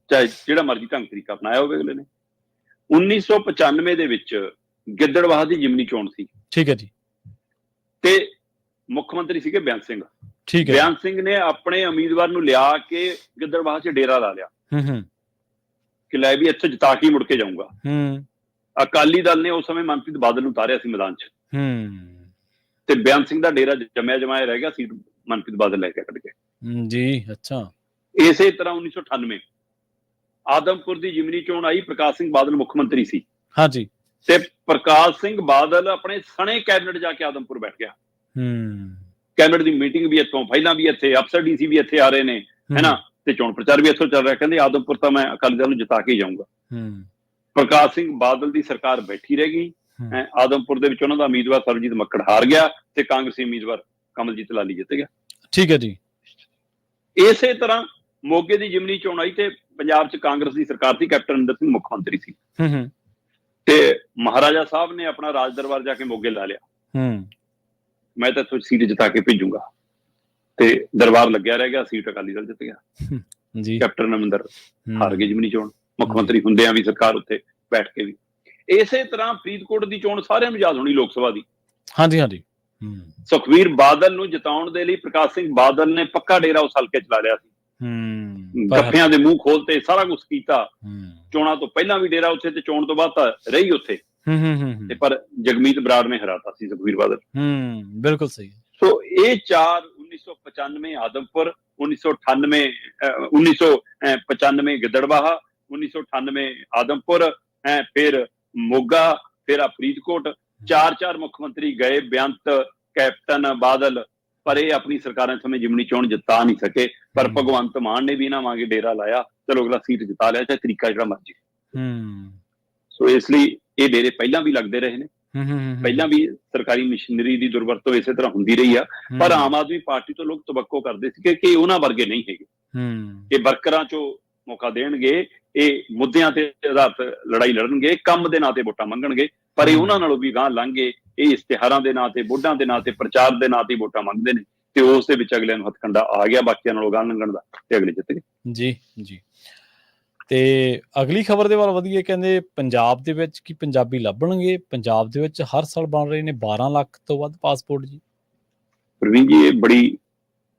B: ਚਾਹੇ ਜਿਹੜਾ ਮਰਜ਼ੀ ਢੰਗ ਤਰੀਕਾ ਅਪਣਾਇਆ ਹੋਵੇ ਅਗਲੇ ਨੇ। 1995 ਦੇ ਵਿੱਚ ਗਿੱਦੜਬਾਹਾ ਦੀ ਜਿਮਨੀ ਚੋਣ ਸੀ। ਠੀਕ ਹੈ ਜੀ। ਤੇ ਮੁੱਖ ਮੰਤਰੀ ਸੀਗੇ ਬਿਆਨ ਸਿੰਘ। ਠੀਕ ਹੈ। ਬਿਆਨ ਸਿੰਘ ਨੇ ਆਪਣੇ ਉਮੀਦਵਾਰ ਨੂੰ ਲਿਆ ਕੇ ਗਿੱਦੜਬਾਹਾ 'ਚ ਡੇਰਾ ਲਾ ਲਿਆ ਕਿ ਲੈ ਵੀ ਇੱਥੇ ਜਿਤਾ ਕੇ ਮੁੜ ਕੇ ਜਾਊਂਗਾ। ਅਕਾਲੀ ਦਲ ਨੇ ਉਸ ਸਮੇਂ ਮਨਪ੍ਰੀਤ ਬਾਦਲ ਨੂੰ ਉਤਾਰਿਆ ਸੀ ਮੈਦਾਨ 'ਚ, ਤੇ ਬਿਆਨ ਸਿੰਘ ਦਾ ਡੇਰਾ ਜਮਿਆ ਜਮਾਇਆ ਰਹਿ ਗਿਆ, ਸੀਟ ਮਨਪ੍ਰੀਤ ਬਾਦਲ ਲੈ ਕੇ ਕੱਢ ਕੇ। ਜੀ ਅੱਛਾ। ਇਸੇ ਤਰ੍ਹਾਂ 1998 ਆਦਮਪੁਰ ਦੀ ਜਿਮਨੀ ਚੋਣ ਆਈ, ਪ੍ਰਕਾਸ਼ ਸਿੰਘ ਬਾਦਲ ਮੁੱਖ ਮੰਤਰੀ ਸੀ। ਹਾਂਜੀ। ਤੇ ਪ੍ਰਕਾਸ਼ ਸਿੰਘ ਬਾਦਲ ਆਪਣੇ ਸਣੇ ਕੈਬਨਿਟ ਜਾ ਕੇ ਆਦਮਪੁਰ ਬੈਠ ਗਿਆ। ਕੈਬਨਿਟ ਦੀ ਮੀਟਿੰਗ ਵੀ ਇੱਥੋਂ, ਪਹਿਲਾਂ ਵੀ ਇੱਥੇ ਅਫਸਰ ਡੀਸੀ ਵੀ ਇੱਥੇ ਆ ਰਹੇ ਨੇ, ਹੈਨਾ, ਤੇ ਚੋਣ ਪ੍ਰਚਾਰ ਵੀ ਇੱਥੋਂ ਚੱਲ ਰਿਹਾ। ਕਹਿੰਦੇ ਆਦਮਪੁਰ ਤਾਂ ਮੈਂ ਅਕਾਲੀ ਦਲ ਨੂੰ ਜਿਤਾ ਕੇ ਹੀ ਜਾਊਂਗਾ। ਪ੍ਰਕਾਸ਼ ਸਿੰਘ ਬਾਦਲ ਦੀ ਸਰਕਾਰ ਬੈਠੀ ਰਹਿ ਗਈ। ਆਦਮਪੁਰ ਦੇ ਵਿੱਚ ਉਹਨਾਂ ਦਾ ਉਮੀਦਵਾਰ ਸਰਬਜੀਤ ਮੱਕੜ ਹਾਰ ਗਿਆ ਤੇ ਕਾਂਗਰਸੀ ਉਮੀਦਵਾਰ ਕਮਲਜੀਤ ਲਾਲੀ ਜਿੱਤ ਗਿਆ। ਠੀਕ ਹੈ ਜੀ। ਇਸੇ ਤਰ੍ਹਾਂ ਮੋਗੇ ਦੀ ਜਿਮਨੀ ਚੋਣ ਆਈ ਤੇ ਪੰਜਾਬ 'ਚ ਕਾਂਗਰਸ ਦੀ ਸਰਕਾਰ ਸੀ, ਕੈਪਟਨ ਅਮਰਿੰਦਰ ਸਿੰਘ ਮੁੱਖ ਮੰਤਰੀ ਸੀ। ਤੇ ਮਹਾਰਾਜਾ ਸਾਹਿਬ ਨੇ ਆਪਣਾ ਰਾਜ ਦਰਬਾਰ ਜਾ ਕੇ ਮੋਗੇ ਲਾ ਲਿਆ, ਮੈਂ ਤਾਂ ਇੱਥੋਂ ਸੀਟ ਜਿਤਾ ਕੇ ਭੇਜੂੰਗਾ। ਤੇ ਦਰਬਾਰ ਲੱਗਿਆ ਰਹਿ ਗਿਆ, ਸੀਟ ਅਕਾਲੀ ਦਲ ਜਿੱਤ ਗਿਆ। ਕੈਪਟਨ ਅਮਰਿੰਦਰ ਹਾਰ ਗਏ ਜਿਮਨੀ ਚੋਣ, ਮੁੱਖ ਮੰਤਰੀ ਹੁੰਦਿਆਂ ਵੀ, ਸਰਕਾਰ ਉੱਤੇ ਬੈਠ ਕੇ ਵੀ। ਇਸੇ ਤਰ੍ਹਾਂ ਫਰੀਦਕੋਟ ਦੀ ਚੋਣ ਸਾਰਿਆਂ ਨੂੰ ਯਾਦ ਹੋਣੀ, ਲੋਕ ਸਭਾ ਦੀ। ਹਾਂਜੀ ਹਾਂਜੀ। ਸੁਖਬੀਰ ਬਾਦਲ ਨੂੰ ਜਿਤਾਉਣ ਦੇ ਲਈ ਪ੍ਰਕਾਸ਼ ਸਿੰਘ ਬਾਦਲ ਨੇ ਪੱਕਾ ਡੇਰਾ ਉਸ ਹਲਕੇ ਚ ਲਾ ਲਿਆ ਸੀ। ਗੱਫਿਆਂ ਦੇ ਮੂੰਹ ਖੋਲਤੇ, ਸਾਰਾ ਕੁਝ ਕੀਤਾ। ਚੋਣਾਂ ਤੋਂ ਪਹਿਲਾਂ ਵੀ ਡੇਰਾ ਉੱਥੇ ਤੇ ਚੋਣ ਤੋਂ ਬਾਅਦ ਤਾਂ ਰਹੀ ਉੱਥੇ। ਤੇ ਪਰ ਜਗਮੀਤ ਬਰਾੜ ਨੇ ਹਰਾਤਾ ਸੀ ਸੁਖਬੀਰ ਬਾਦਲ। ਬਿਲਕੁਲ ਸਹੀ। ਸੋ ਇਹ 1995 ਆਦਮਪੁਰ, 1995 ਗਿੱਦੜਬਾਹਾ, 1998 ਆਦਮਪੁਰ, ਫਿਰ ਮੋਗਾ, ਫਿਰ ਫਰੀਦਕੋਟ। ਚਾਰ ਮੁੱਖ ਮੰਤਰੀ ਗਏ, ਬੇਅੰਤ, ਕੈਪਟਨ ਬਾਦਲ, ਪਰ ਇਹ ਆਪਣੀ ਸਰਕਾਰਾਂ ਸਮੇਂ ਜਿਮਨੀ ਚੋਣ ਜਿਤਾ ਨਹੀਂ ਸਕੇ। ਪਰ ਭਗਵੰਤ ਮਾਨ ਨੇ ਵੀ ਇਹਨਾਂ ਵਾਂਗੇ ਡੇਰਾ ਲਾਇਆ, ਚਲੋ ਅਗਲਾ ਸੀਟ ਜਿਤਾ ਲਿਆ, ਚਾਹੇ ਤਰੀਕਾ ਜਿਹੜਾ ਮਰਜੀ। ਸੋ ਇਸ ਲਈ ਇਹ ਡੇਰੇ ਪਹਿਲਾਂ ਵੀ ਲੱਗਦੇ ਰਹੇ ਨੇ, ਪਹਿਲਾਂ ਵੀ ਸਰਕਾਰੀ ਮਸ਼ੀਨਰੀ ਦੀ ਦੁਰਵਰਤੋਂ ਇਸੇ ਤਰ੍ਹਾਂ ਹੁੰਦੀ ਰਹੀ ਆ। ਪਰ ਆਮ ਆਦਮੀ ਪਾਰਟੀ ਤੋਂ ਲੋਕ ਤਵੱਕੋ ਕਰਦੇ ਸੀ ਕਿ ਉਹਨਾਂ ਵਰਗੇ ਨਹੀਂ ਹੈਗੇ, ਇਹ ਵਰਕਰਾਂ ਚੋਂ ਮੌਕਾ ਦੇਣਗੇ, ਇਹ ਮੁੱਦਿਆਂ ਤੇ ਆਧਾਰਿਤ ਲੜਾਈ ਲੜਨਗੇ, ਕੰਮ ਦੇ ਨਾਂ ਤੇ ਵੋਟਾਂ ਮੰਗਣਗੇ। ਪਰ ਇਹ ਉਹਨਾਂ ਨਾਲੋਂ ਵੀ ਗਾਂਹ ਲੰਘ ਗਏ, ਇਹ ਇਸ਼ਤਿਹਾਰਾਂ ਦੇ ਨਾਂ ਤੇ, ਵੋਟਾਂ ਦੇ ਨਾਂ ਤੇ, ਪ੍ਰਚਾਰ ਦੇ ਨਾਂ ਤੇ ਵੋਟਾਂ ਮੰਗਦੇ ਨੇ। ਤੇ ਉਸ ਦੇ ਵਿੱਚ ਅਗਲਿਆਂ ਨੂੰ ਹੱਥਕੰਡਾ ਆ ਗਿਆ ਬਾਕੀਆਂ ਨਾਲੋਂ ਗਾਂਹ ਲੰਘਣ ਦਾ, ਤੇ ਅਗਲੇ ਜਿੱਤ ਗਏ। ਜੀ ਜੀ। ਤੇ ਅਗਲੀ ਖਬਰ ਦੇ ਵੱਲ ਵਧੀਏ। ਕਹਿੰਦੇ ਪੰਜਾਬ ਦੇ ਵਿੱਚ ਕੀ ਪੰਜਾਬੀ ਲੱਭਣਗੇ? ਪੰਜਾਬ ਦੇ ਵਿੱਚ ਹਰ ਸਾਲ ਬਣ ਰਹੇ ਨੇ 12 ਲੱਖ ਤੋਂ ਵੱਧ ਪਾਸਪੋਰਟ ਜੀ। ਪ੍ਰਵੀਨ ਜੀ, ਇਹ ਬੜੀ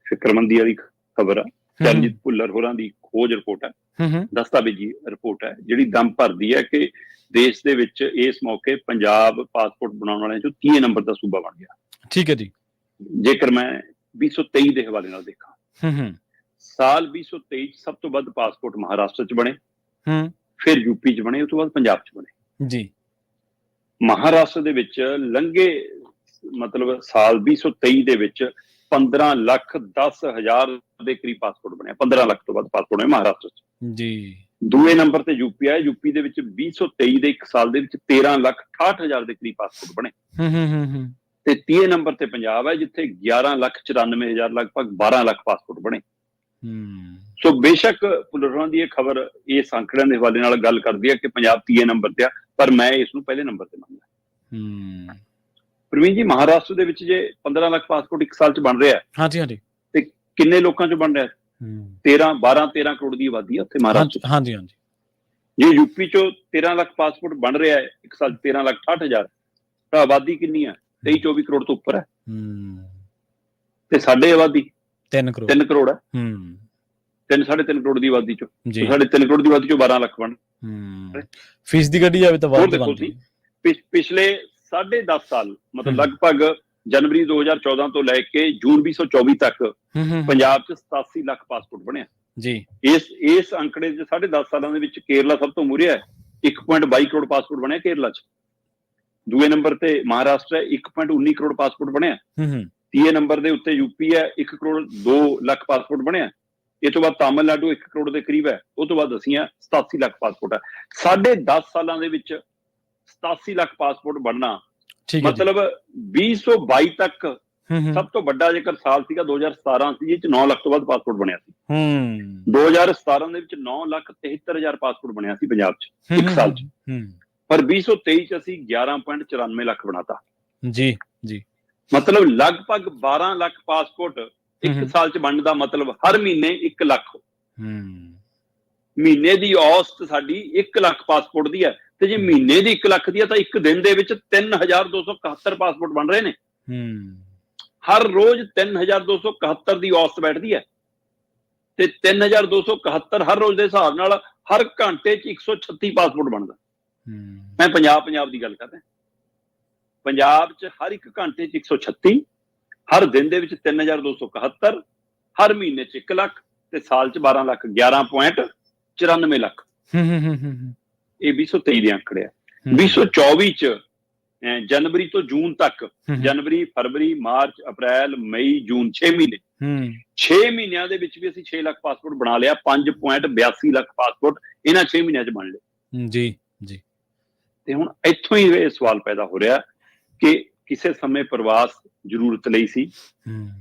B: ਫਿਕਰਮੰਦੀ ਵਾਲੀ ਖਬਰ ਆ। ਚਰਨਜੀਤ ਭੁੱਲਰ ਹੋਰਾਂ ਦੀ ਖੋਜ ਰਿਪੋਰਟ ਹੈ, ਦਸਤਾਵੇਜੀ ਰਿਪੋਰਟ ਹੈ, ਜਿਹੜੀ ਦਮ ਭਰਦੀ ਹੈ ਕਿ ਦੇਸ਼ ਦੇ ਵਿੱਚ ਇਸ ਮੌਕੇ ਪੰਜਾਬ ਪਾਸਪੋਰਟ ਬਣਾਉਣ ਵਾਲਿਆਂ ਚੋਂ 30 ਨੰਬਰ ਦਾ ਸੂਬਾ ਬਣ ਗਿਆ। ਠੀਕ ਹੈ ਜੀ। ਜੇਕਰ ਮੈਂ 2023 ਦੇ ਹਵਾਲੇ ਨਾਲ ਦੇਖਾਂ, ਸਾਲ 2023 ਚ ਸਭ ਤੋਂ ਵੱਧ ਪਾਸਪੋਰਟ ਮਹਾਰਾਸ਼ਟਰ ਚ ਬਣੇ, ਫਿਰ ਯੂਪੀ ਚ ਬਣੇ, ਉਸ ਤੋਂ ਬਾਅਦ ਪੰਜਾਬ ਚ ਬਣੇ ਜੀ। ਮਹਾਰਾਸ਼ਟਰ ਦੇ ਵਿੱਚ ਲੰਘੇ ਮਤਲਬ ਸਾਲ 2023 ਦੇ ਵਿੱਚ 15,10,000 ਦੇ ਕਰੀਬ ਪਾਸਪੋਰਟ ਬਣਿਆ। 15 ਲੱਖ ਤੋਂ ਵੱਧ ਪਾਸਪੋਰਟ ਹੈ ਮਹਾਰਾਸ਼ਟਰ ਚ ਜੀ। ਦੂਏ ਨੰਬਰ ਤੇ ਯੂਪੀ ਆਇਆ। ਯੂਪੀ ਦੇ ਵਿੱਚ 2023 ਦੇ 1 ਸਾਲ ਦੇ ਵਿੱਚ 13,68,000 ਦੇ ਕਰੀਬ ਪਾਸਪੋਰਟ ਬਣੇ। ਤੇ 30 ਨੰਬਰ ਤੇ ਪੰਜਾਬ ਹੈ, ਜਿੱਥੇ 11,94,000 ਲਗਭਗ 12 ਲੱਖ ਪਾਸਪੋਰਟ ਬਣੇ। ਸੋ ਬੇਸ਼ੱਕ ਪੁਲਰਾਂ ਦੀ ਇਹ ਖਬਰ ਇਸ ਅੰਕੜਿਆਂ ਦੇ ਹਵਾਲੇ ਨਾਲ ਗੱਲ ਕਰਦੀ ਹੈ ਕਿ ਪੰਜਾਬ 30 ਨੰਬਰ ਤੇ ਆ, ਪਰ ਮੈਂ ਇਸ ਨੂੰ ਪਹਿਲੇ ਨੰਬਰ ਤੇ ਮੰਨਦਾ। ਪ੍ਰਵੀਨ ਜੀ, ਮਹਾਰਾਸ਼ਟਰ ਦੇ ਵਿੱਚ ਜੇ 15 ਲੱਖ ਪਾਸਪੋਰਟ 1 ਸਾਲ ਚ ਬਣ ਰਿਹਾ,
A: ਹਾਂਜੀ ਹਾਂਜੀ,
B: ਤੇ ਕਿੰਨੇ ਲੋਕਾਂ ਚ ਬਣ ਰਿਹਾ? 12-13 ਕਰੋੜ ਦੀ ਆਬਾਦੀ ਹੈ ਉੱਥੇ ਮਹਾਰਾਸ਼ਟਰ।
A: ਹਾਂਜੀ ਹਾਂਜੀ।
B: ਜੇ ਯੂਪੀ ਚੋਂ 13 ਲੱਖ ਪਾਸਪੋਰਟ ਬਣ ਰਿਹਾ ਹੈ 1 ਸਾਲ 13,68,000, ਤਾਂ ਆਬਾਦੀ ਕਿੰਨੀ ਹੈ? 23-24 ਕਰੋੜ ਤੋਂ ਉੱਪਰ ਹੈ। ਤੇ ਸਾਡੇ ਆਬਾਦੀ 3 ਕਰੋੜ ਹੈ। 3-3.5 ਕਰੋੜ ਦੀ ਆਬਾਦੀ ਚੋਂ 3.5 ਕਰੋੜ ਦੀ ਆਬਾਦੀ ਚੋਂ 12 ਲੱਖ ਬਣ।
A: ਫੀਸ ਦੀ ਗੱਡੀ ਜਾਵੇ ਤਾਂ ਬਹੁਤ ਬਣਦੀ।
B: ਪਿਛਲੇ 10.5 ਸਾਲ ਮਤਲਬ ਲਗਭਗ ਜਨਵਰੀ 2014 ਤੋਂ ਲੈ ਕੇ ਜੂਨ 2024 ਤੱਕ ਪੰਜਾਬ 'ਚ 87 ਲੱਖ ਪਾਸਪੋਰਟ ਬਣਿਆ ਜੀ। ਇਸ ਅੰਕੜੇ 'ਚ 10.5 ਸਾਲਾਂ ਦੇ ਵਿੱਚ ਕੇਰਲਾ ਸਭ ਤੋਂ ਮੂਹਰੇ ਹੈ। 1.22 ਕਰੋੜ ਪਾਸਪੋਰਟ ਬਣਿਆ ਕੇਰਲਾ 'ਚ। ਦੂਏ ਨੰਬਰ ਤੇ ਮਹਾਰਾਸ਼ਟਰ ਹੈ, 1.19 ਕਰੋੜ ਪਾਸਪੋਰਟ ਬਣਿਆ। ਤੀਏ ਨੰਬਰ ਦੇ ਉੱਤੇ ਯੂਪੀ ਹੈ, 1 ਕਰੋੜ 2 ਲੱਖ ਪਾਸਪੋਰਟ ਬਣਿਆ। ਇਹ ਤੋਂ ਬਾਅਦ ਤਾਮਿਲਨਾਡੂ 1 ਕਰੋੜ ਦੇ ਕਰੀਬ ਹੈ। ਉਹ ਤੋਂ ਬਾਅਦ ਅਸੀਂ 87 ਲੱਖ ਪਾਸਪੋਰਟ ਹੈ। 10.5 ਸਾਲਾਂ ਦੇ ਵਿੱਚ 87 ਲੱਖ ਪਾਸਪੋਰਟ ਬਣਨਾ ਮਤਲਬ 2022 ਤੱਕ ਸਭ ਤੋਂ ਵੱਡਾ ਜੇਕਰ ਸਾਲ ਸੀਗਾ 2017 ਸੀ, ਇਹ 'ਚ 9 ਲੱਖ ਤੋਂ ਵੱਧ ਪਾਸਪੋਰਟ ਬਣਿਆ ਸੀ। 2017 ਦੇ ਵਿੱਚ 9,73,000 ਪਾਸਪੋਰਟ ਬਣਿਆ ਸੀ ਪੰਜਾਬ 'ਚ 1 ਸਾਲ 'ਚ। ਪਰ 2023 'ਚ ਅਸੀਂ 11.94 ਲੱਖ ਬਣਾਤਾ ਜੀ ਜੀ। ਮਤਲਬ ਲਗਭਗ 12 ਲੱਖ ਪਾਸਪੋਰਟ 1 ਸਾਲ 'ਚ ਬਣਨ ਦਾ ਮਤਲਬ ਹਰ ਮਹੀਨੇ 1 ਲੱਖ। ਮਹੀਨੇ ਦੀ ਔਸਤ ਸਾਡੀ 1 ਲੱਖ ਪਾਸਪੋਰਟ ਦੀ ਹੈ। ਤੇ ਜੇ ਮਹੀਨੇ ਦੀ 1 ਲੱਖ ਦੀ ਹੈ ਤਾਂ ਇੱਕ ਦਿਨ ਦੇ ਵਿੱਚ 3,271 ਪਾਸਪੋਰਟ ਬਣ ਰਹੇ ਨੇ। ਹਰ ਰੋਜ਼ 3,271 ਦੀ ਔਸਤ ਬੈਠਦੀ ਹੈ। ਤੇ 3,271 ਹਰ ਰੋਜ਼ ਦੇ ਹਿਸਾਬ ਨਾਲ ਹਰ ਘੰਟੇ 'ਚ 136 ਪਾਸਪੋਰਟ ਬਣਦਾ। ਮੈਂ ਪੰਜਾਬ ਦੀ ਗੱਲ ਕਰ ਰਿਹਾ। ਪੰਜਾਬ 'ਚ ਹਰ ਇੱਕ ਘੰਟੇ 'ਚ 136, ਹਰ ਦਿਨ ਦੇ ਵਿੱਚ 3,271, ਹਰ ਮਹੀਨੇ 'ਚ 1 ਲੱਖ ਤੇ ਸਾਲ 'ਚ 12 ਲੱਖ, 11.94 ਲੱਖ। ਇਹ 2023 ਦੇ ਅੰਕੜੇ ਆ। 2024 'ਚ ਜਨਵਰੀ ਤੋਂ ਜੂਨ ਤੱਕ, ਜਨਵਰੀ, ਫਰਵਰੀ, ਮਾਰਚ, ਅਪ੍ਰੈਲ, ਮਈ, ਜੂਨ, 6 ਮਹੀਨੇ, 6 ਮਹੀਨਿਆਂ ਦੇ ਵਿੱਚ ਵੀ ਅਸੀਂ 6 ਲੱਖ ਪਾਸਪੋਰਟ ਬਣਾ ਲਿਆ। 5.82 ਲੱਖ ਪਾਸਪੋਰਟ ਇਹਨਾਂ 6 ਮਹੀਨਿਆਂ 'ਚ ਬਣ ਲਏ ਜੀ ਜੀ। ਤੇ ਹੁਣ ਇੱਥੋਂ ਹੀ ਇਹ ਸਵਾਲ ਪੈਦਾ ਹੋ ਰਿਹਾ ਕਿ ਕਿਸੇ ਸਮੇਂ ਪ੍ਰਵਾਸ ਜ਼ਰੂਰਤ ਲਈ ਸੀ,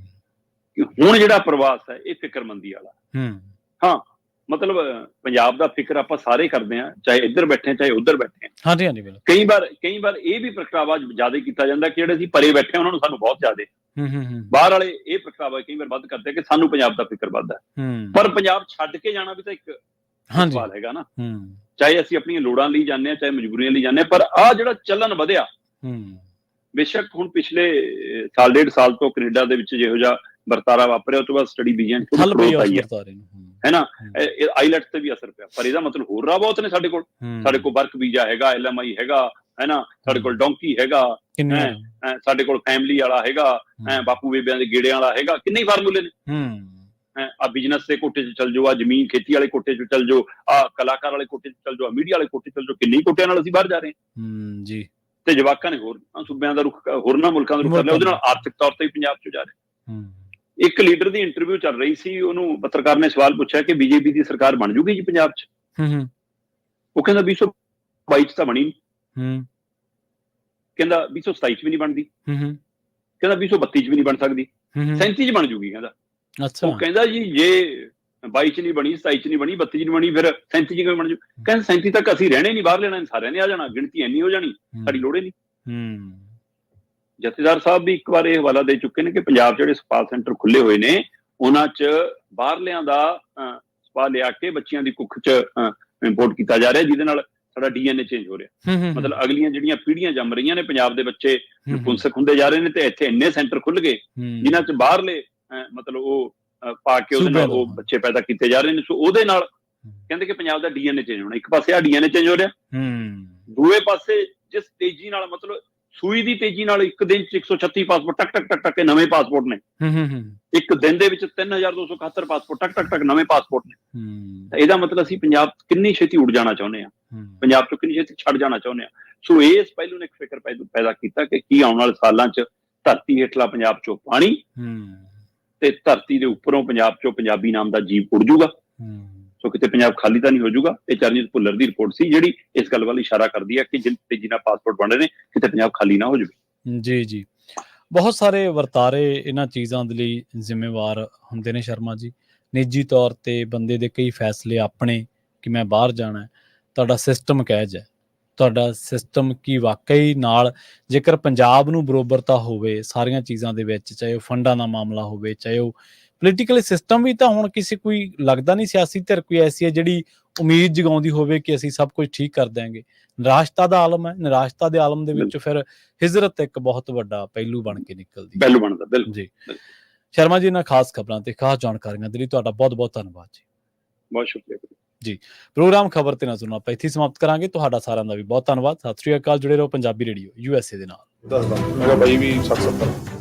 B: ਹੁਣ ਜਿਹੜਾ ਪ੍ਰਵਾਸ ਹੈ ਇਹ ਫਿਕਰਮੰਦੀ ਵਾਲਾ। ਹਾਂ, ਮਤਲਬ ਪੰਜਾਬ ਦਾ ਫਿਕਰ ਆਪਾਂ ਸਾਰੇ ਕਰਦੇ ਹਾਂ, ਚਾਹੇ ਇੱਧਰ ਬੈਠੇ ਚਾਹੇ ਉੱਧਰ ਬੈਠੇ। ਹਾਂਜੀ ਹਾਂਜੀ। ਕਈ ਵਾਰ ਇਹ ਵੀ ਪ੍ਰਗਟਾਵਾ ਜ਼ਿਆਦਾ ਕੀਤਾ ਜਾਂਦਾ ਕਿ ਜਿਹੜੇ ਅਸੀਂ ਪਰੇ ਬੈਠੇ ਉਹਨਾਂ ਨੂੰ ਸਾਨੂੰ ਬਹੁਤ ਜ਼ਿਆਦਾ, ਬਾਹਰ ਵਾਲੇ ਇਹ ਪ੍ਰਗਟਾਵਾ ਕਈ ਵਾਰ ਵੱਧ ਕਰਦੇ ਕਿ ਸਾਨੂੰ ਪੰਜਾਬ ਦਾ ਫਿਕਰ ਵੱਧ ਹੈ। ਪਰ ਪੰਜਾਬ ਛੱਡ ਕੇ ਜਾਣਾ ਵੀ ਤਾਂ ਇੱਕ ਸਵਾਲ ਹੈਗਾ ਨਾ। ਚਾਹੇ ਅਸੀਂ ਆਪਣੀਆਂ ਲੋੜਾਂ ਲਈ ਜਾਂਦੇ ਹਾਂ, ਚਾਹੇ ਮਜਬੂਰੀਆਂ ਲਈ ਜਾਂਦੇ ਹਾਂ, ਪਰ ਆਹ ਜਿਹੜਾ ਚੱਲਣ ਵਧਿਆ, ਬੇਸ਼ੱਕ ਹੁਣ ਪਿਛਲੇ ਸਾਲ 1.5 ਸਾਲ ਤੋਂ ਕੈਨੇਡਾ ਦੇ ਵਿੱਚ ਜਿਹੋ ਜਿਹਾ ਵਰਤਾਰਾ ਵਾਪਰਿਆ, ਉਸ ਤੋਂ ਬਾਅਦ ਸਟੱਡੀ ਵੀਜ਼ਿਆਂ ਹੈ ਨਾ, ਆਈਲੈਟਸ ਤੇ ਵੀ ਅਸਰ ਪਿਆ। ਪਰ ਇਹਦਾ ਮਤਲਬ ਹੋਰ ਰਾਹ ਬਹੁਤ ਨੇ ਸਾਡੇ ਕੋਲ ਵਰਕ ਵੀਜ਼ਾ ਹੈਗਾ, LMI ਹੈਗਾ, ਹੈ ਨਾ, ਸਾਡੇ ਕੋਲ ਡੌਂਕੀ ਹੈਗਾ, ਸਾਡੇ ਕੋਲ ਫੈਮਿਲੀ ਵਾਲਾ ਹੈਗਾ, ਬਾਪੂ ਬੇਬਿਆਂ ਦੇ ਗੇੜਿਆਂ ਵਾਲਾ ਹੈਗਾ। ਕਿੰਨੇ ਫਾਰਮੂਲੇ ਨੇ। ਆ ਬਿਜ਼ਨਸ ਦੇ ਕੋਟੇ 'ਚ ਚੱਲ ਜਾਓ, ਆ ਜ਼ਮੀਨ ਖੇਤੀ ਵਾਲੇ ਕੋਟੇ 'ਚ ਚੱਲ ਜਾਓ, ਆ ਕਲਾਕਾਰ ਵਾਲੇ ਕੋਟੇ 'ਚ ਚੱਲ ਜਾਓ, ਆ ਮੀਡੀਆ ਵਾਲੇ ਕੋਟੇ 'ਚ ਚੱਲ ਜਾਓ। ਕਿੰਨੇ ਕੋਟਿਆਂ ਨਾਲ ਅਸੀਂ ਬਾਹਰ ਜਾ ਰਹੇ ਹਾਂ ਜੀ। ਤੇ ਜਵਾਕਾਂ ਨੇ ਹੋਰ ਸੂਬਿਆਂ ਦਾ ਰੁਖ, ਹੋਰਨਾਂ ਮੁਲਕਾਂ ਦਾ ਰੁਖ ਕਰ ਲਿਆ। ਉਹਦੇ ਨਾਲ ਆਰਥਿਕ ਤੌਰ ਤੇ ਵੀ ਪੰਜਾਬ 'ਚ ਜਾ ਰਹੇ। ਇੱਕ ਲੀਡਰ ਦੀ ਇੰਟਰਵਿਊ ਚੱਲ ਰਹੀ ਸੀ, ਉਹਨੂੰ ਪੱਤਰਕਾਰ ਨੇ ਸਵਾਲ ਪੁੱਛਿਆ ਕਿ BJP ਦੀ ਸਰਕਾਰ ਬਣ ਜੂਗੀ ਜੀ ਪੰਜਾਬ 'ਚ। ਉਹ ਕਹਿੰਦਾ 2022 'ਚ ਤਾਂ ਬਣੀ ਨਹੀਂ, ਕਹਿੰਦਾ 2027 'ਚ ਵੀ ਨਹੀਂ ਬਣਦੀ, ਕਹਿੰਦਾ 2032 'ਚ ਵੀ ਨਹੀਂ ਬਣ ਸਕਦੀ, 37 'ਚ ਬਣ ਜੂਗੀ ਕਹਿੰਦਾ। ਉਹ ਕਹਿੰਦਾ ਜੀ ਜੇ 22 'ਚ ਨਹੀਂ ਬਣੀ, 27 'ਚ ਨਹੀਂ ਬਣੀ, 32 'ਚ ਨਹੀਂ ਬਣੀ, ਫਿਰ 37 'ਚ ਕਿਵੇਂ ਬਣ ਜੂ? ਕਹਿੰਦਾ 37 ਤੱਕ ਅਸੀਂ ਰਹਿਣੇ ਨਹੀਂ, ਬਾਹਰ ਲੈਣਾ ਸਾਰਿਆਂ ਨੇ ਆ ਜਾਣਾ, ਗਿਣਤੀ ਇੰਨੀ ਹੋ ਜਾਣੀ, ਸਾਡੀ ਲੋੜ ਹੀ ਨਹੀਂ। ਜਥੇਦਾਰ ਸਾਹਿਬ ਵੀ ਇੱਕ ਵਾਰ ਇਹ ਹਵਾਲਾ ਦੇ ਚੁੱਕੇ ਨੇ ਕਿ ਪੰਜਾਬ 'ਚ ਜਿਹੜੇ ਸਪਾ ਸੈਂਟਰ ਖੁੱਲੇ ਹੋਏ ਨੇ, ਉਹਨਾਂ 'ਚ ਬਾਹਰਲਿਆਂ ਦਾ ਸਪਾ ਲਿਆ ਕੇ ਬੱਚਿਆਂ ਦੀ ਕੁੱਖ 'ਚ ਇੰਪੋਰਟ ਕੀਤਾ ਜਾ ਰਿਹਾ, ਜਿਹਦੇ ਨਾਲ ਸਾਡਾ DNA ਚੇਂਜ ਹੋ ਰਿਹਾ। ਮਤਲਬ ਅਗਲੀਆਂ ਜਿਹੜੀਆਂ ਪੀੜ੍ਹੀਆਂ ਜੰਮ ਰਹੀਆਂ ਨੇ, ਪੰਜਾਬ ਦੇ ਬੱਚੇ ਪੁੰਸਕ ਹੁੰਦੇ ਜਾ ਰਹੇ ਨੇ, ਤੇ ਇੱਥੇ ਇੰਨੇ ਸੈਂਟਰ ਖੁੱਲ ਗਏ ਜਿਨ੍ਹਾਂ 'ਚ ਬਾਹਰਲੇ ਮਤਲਬ ਉਹ ਪਾ ਕੇ ਉਹਦੇ ਨਾਲ ਉਹ ਬੱਚੇ ਪੈਦਾ ਕੀਤੇ ਜਾ ਰਹੇ ਨੇ। ਸੋ ਉਹਦੇ ਨਾਲ ਕਹਿੰਦੇ ਕਿ ਪੰਜਾਬ ਦਾ DNA ਚੇਂਜ ਹੋਣਾ। ਇੱਕ ਪਾਸੇ ਆ DNA ਚੇਂਜ ਹੋ ਰਿਹਾ, ਦੂਏ ਪਾਸੇ ਜਿਸ ਤੇਜ਼ੀ ਨਾਲ, ਮਤਲਬ ਸੂਈ ਦੀ ਤੇਜ਼ੀ ਨਾਲ ਇੱਕ ਦਿਨ 'ਚ 136 ਪਾਸਪੋਰਟ ਟਕ ਟਕ ਟਕ ਟਕ ਨਵੇਂ ਪਾਸਪੋਰਟ ਨੇ। ਇੱਕ ਦਿਨ ਦੇ ਵਿੱਚ 3,271 ਪਾਸਪੋਰਟ ਟਕ ਟਕ ਟਕ ਨਵੇਂ ਪਾਸਪੋਰਟ ਨੇ। ਤਾਂ ਇਹਦਾ ਮਤਲਬ ਅਸੀਂ ਪੰਜਾਬ ਕਿੰਨੀ ਛੇਤੀ ਉੱਡ ਜਾਣਾ ਚਾਹੁੰਦੇ ਹਾਂ, ਪੰਜਾਬ ਤੋਂ ਕਿੰਨੀ ਛੇਤੀ ਛੱਡ ਜਾਣਾ ਚਾਹੁੰਦੇ ਹਾਂ। ਸੋ ਇਸ ਪਹਿਲੂ ਨੇ ਇੱਕ ਫਿਕਰ ਪੈਦਾ ਕੀਤਾ ਕਿ ਕੀ ਆਉਣ ਵਾਲੇ ਸਾਲਾਂ 'ਚ ਧਰਤੀ ਹੇਠਲਾ ਪੰਜਾਬ 'ਚੋਂ ਪਾਣੀ ਤੇ ਧਰਤੀ ਦੇ ਉੱਪਰੋਂ ਪੰਜਾਬ 'ਚੋਂ ਪੰਜਾਬੀ ਨਾਮ ਦਾ ਜੀਵ ਉੱਡ ਜੂਗਾ। ਸੋ ਕਿਤੇ ਪੰਜਾਬ ਖਾਲੀ ਤਾਂ ਨਹੀਂ ਹੋ ਜਾਊਗਾ। ਇਹ ਚਰਨਜੀਤ ਭੁੱਲਰ ਦੀ ਰਿਪੋਰਟ ਸੀ ਜਿਹੜੀ ਇਸ ਗੱਲ ਵੱਲ ਇਸ਼ਾਰਾ ਕਰਦੀ ਹੈ ਕਿ ਜਿਨ ਤੇਜ਼ੀ ਨਾਲ ਪਾਸਪੋਰਟ ਬਣ ਰਹੇ ਨੇ, ਕਿਤੇ ਪੰਜਾਬ ਖਾਲੀ ਨਾ ਹੋ ਜਾਵੇ।
A: ਜੀ ਜੀ, ਬਹੁਤ ਸਾਰੇ ਵਰਤਾਰੇ ਇਹਨਾਂ ਚੀਜ਼ਾਂ ਦੇ ਲਈ ਜ਼ਿੰਮੇਵਾਰ ਹੁੰਦੇ ਨੇ ਸ਼ਰਮਾ ਜੀ। ਨਿੱਜੀ ਤੌਰ ਤੇ ਬੰਦੇ ਦੇ ਕਈ ਫੈਸਲੇ ਆਪਣੇ ਕਿ ਮੈਂ ਬਾਹਰ ਜਾਣਾ ਹੈ, ਤੁਹਾਡਾ ਸਿਸਟਮ ਕਹਿ ਜਾ, ਤੁਹਾਡਾ ਸਿਸਟਮ ਕੀ ਵਾਕਈ ਨਾਲ ਜੇਕਰ ਪੰਜਾਬ ਨੂੰ ਬਰੋਬਰਤਾ ਹੋਵੇ ਸਾਰੀਆਂ ਚੀਜ਼ਾਂ ਦੇ ਵਿੱਚ, ਚਾਹੇ ਉਹ ਫੰਡਾਂ ਦਾ ਮਾਮਲਾ ਹੋਵੇ, ਚਾਹੇ ਉਹ ਪੋਲੀਟੀਕਲ ਸਿਸਟਮ ਵੀ, ਤਾਂ ਹੁਣ ਕਿਸੇ ਕੋਈ ਲੱਗਦਾ ਨਹੀਂ ਸਿਆਸੀ ਧਿਰ ਕੋਈ ਐਸੀ ਹੈ ਜਿਹੜੀ ਉਮੀਦ ਜਗਾਉਂਦੀ ਹੋਵੇ ਕਿ ਅਸੀਂ ਸਭ ਕੁਝ ਠੀਕ ਕਰ ਦਿਆਂਗੇ। ਨਿਰਾਸ਼ਤਾ ਦਾ ਆਲਮ ਹੈ, ਨਿਰਾਸ਼ਤਾ ਦੇ ਆਲਮ ਦੇ ਵਿੱਚ ਫਿਰ ਹਿਜਰਤ ਇੱਕ ਬਹੁਤ ਵੱਡਾ ਪਹਿਲੂ ਬਣ ਕੇ ਨਿਕਲਦੀ
B: ਪਹਿਲੂ ਬਣਦਾ। ਬਿਲਕੁਲ
A: ਜੀ। ਸ਼ਰਮਾ ਜੀ, ਇਹਨਾਂ ਖਾਸ ਖਬਰਾਂ ਤੇ ਖਾਸ ਜਾਣਕਾਰੀਆਂ ਦੇ ਲਈ ਤੁਹਾਡਾ ਬਹੁਤ ਬਹੁਤ ਧੰਨਵਾਦ ਜੀ।
B: ਬਹੁਤ ਸ਼ੁਕਰੀਆ
A: ਜੀ। ਪ੍ਰੋਗਰਾਮ ਖਬਰ ਤੇ ਨਜ਼ਰ ਆਪਾਂ ਇੱਥੇ ਸਮਾਪਤ ਕਰਾਂਗੇ। ਤੁਹਾਡਾ ਸਾਰਿਆਂ ਦਾ ਵੀ ਬਹੁਤ ਧੰਨਵਾਦ। ਸਤਿ ਸ੍ਰੀ ਅਕਾਲ। ਜੁੜੇ ਰਹੋ ਪੰਜਾਬੀ ਰੇਡੀਓ USA ਦੇ ਨਾਲ।
C: ਦੱਸਦਾ ਮੇਰਾ ਬਾਈ ਵੀ 60-70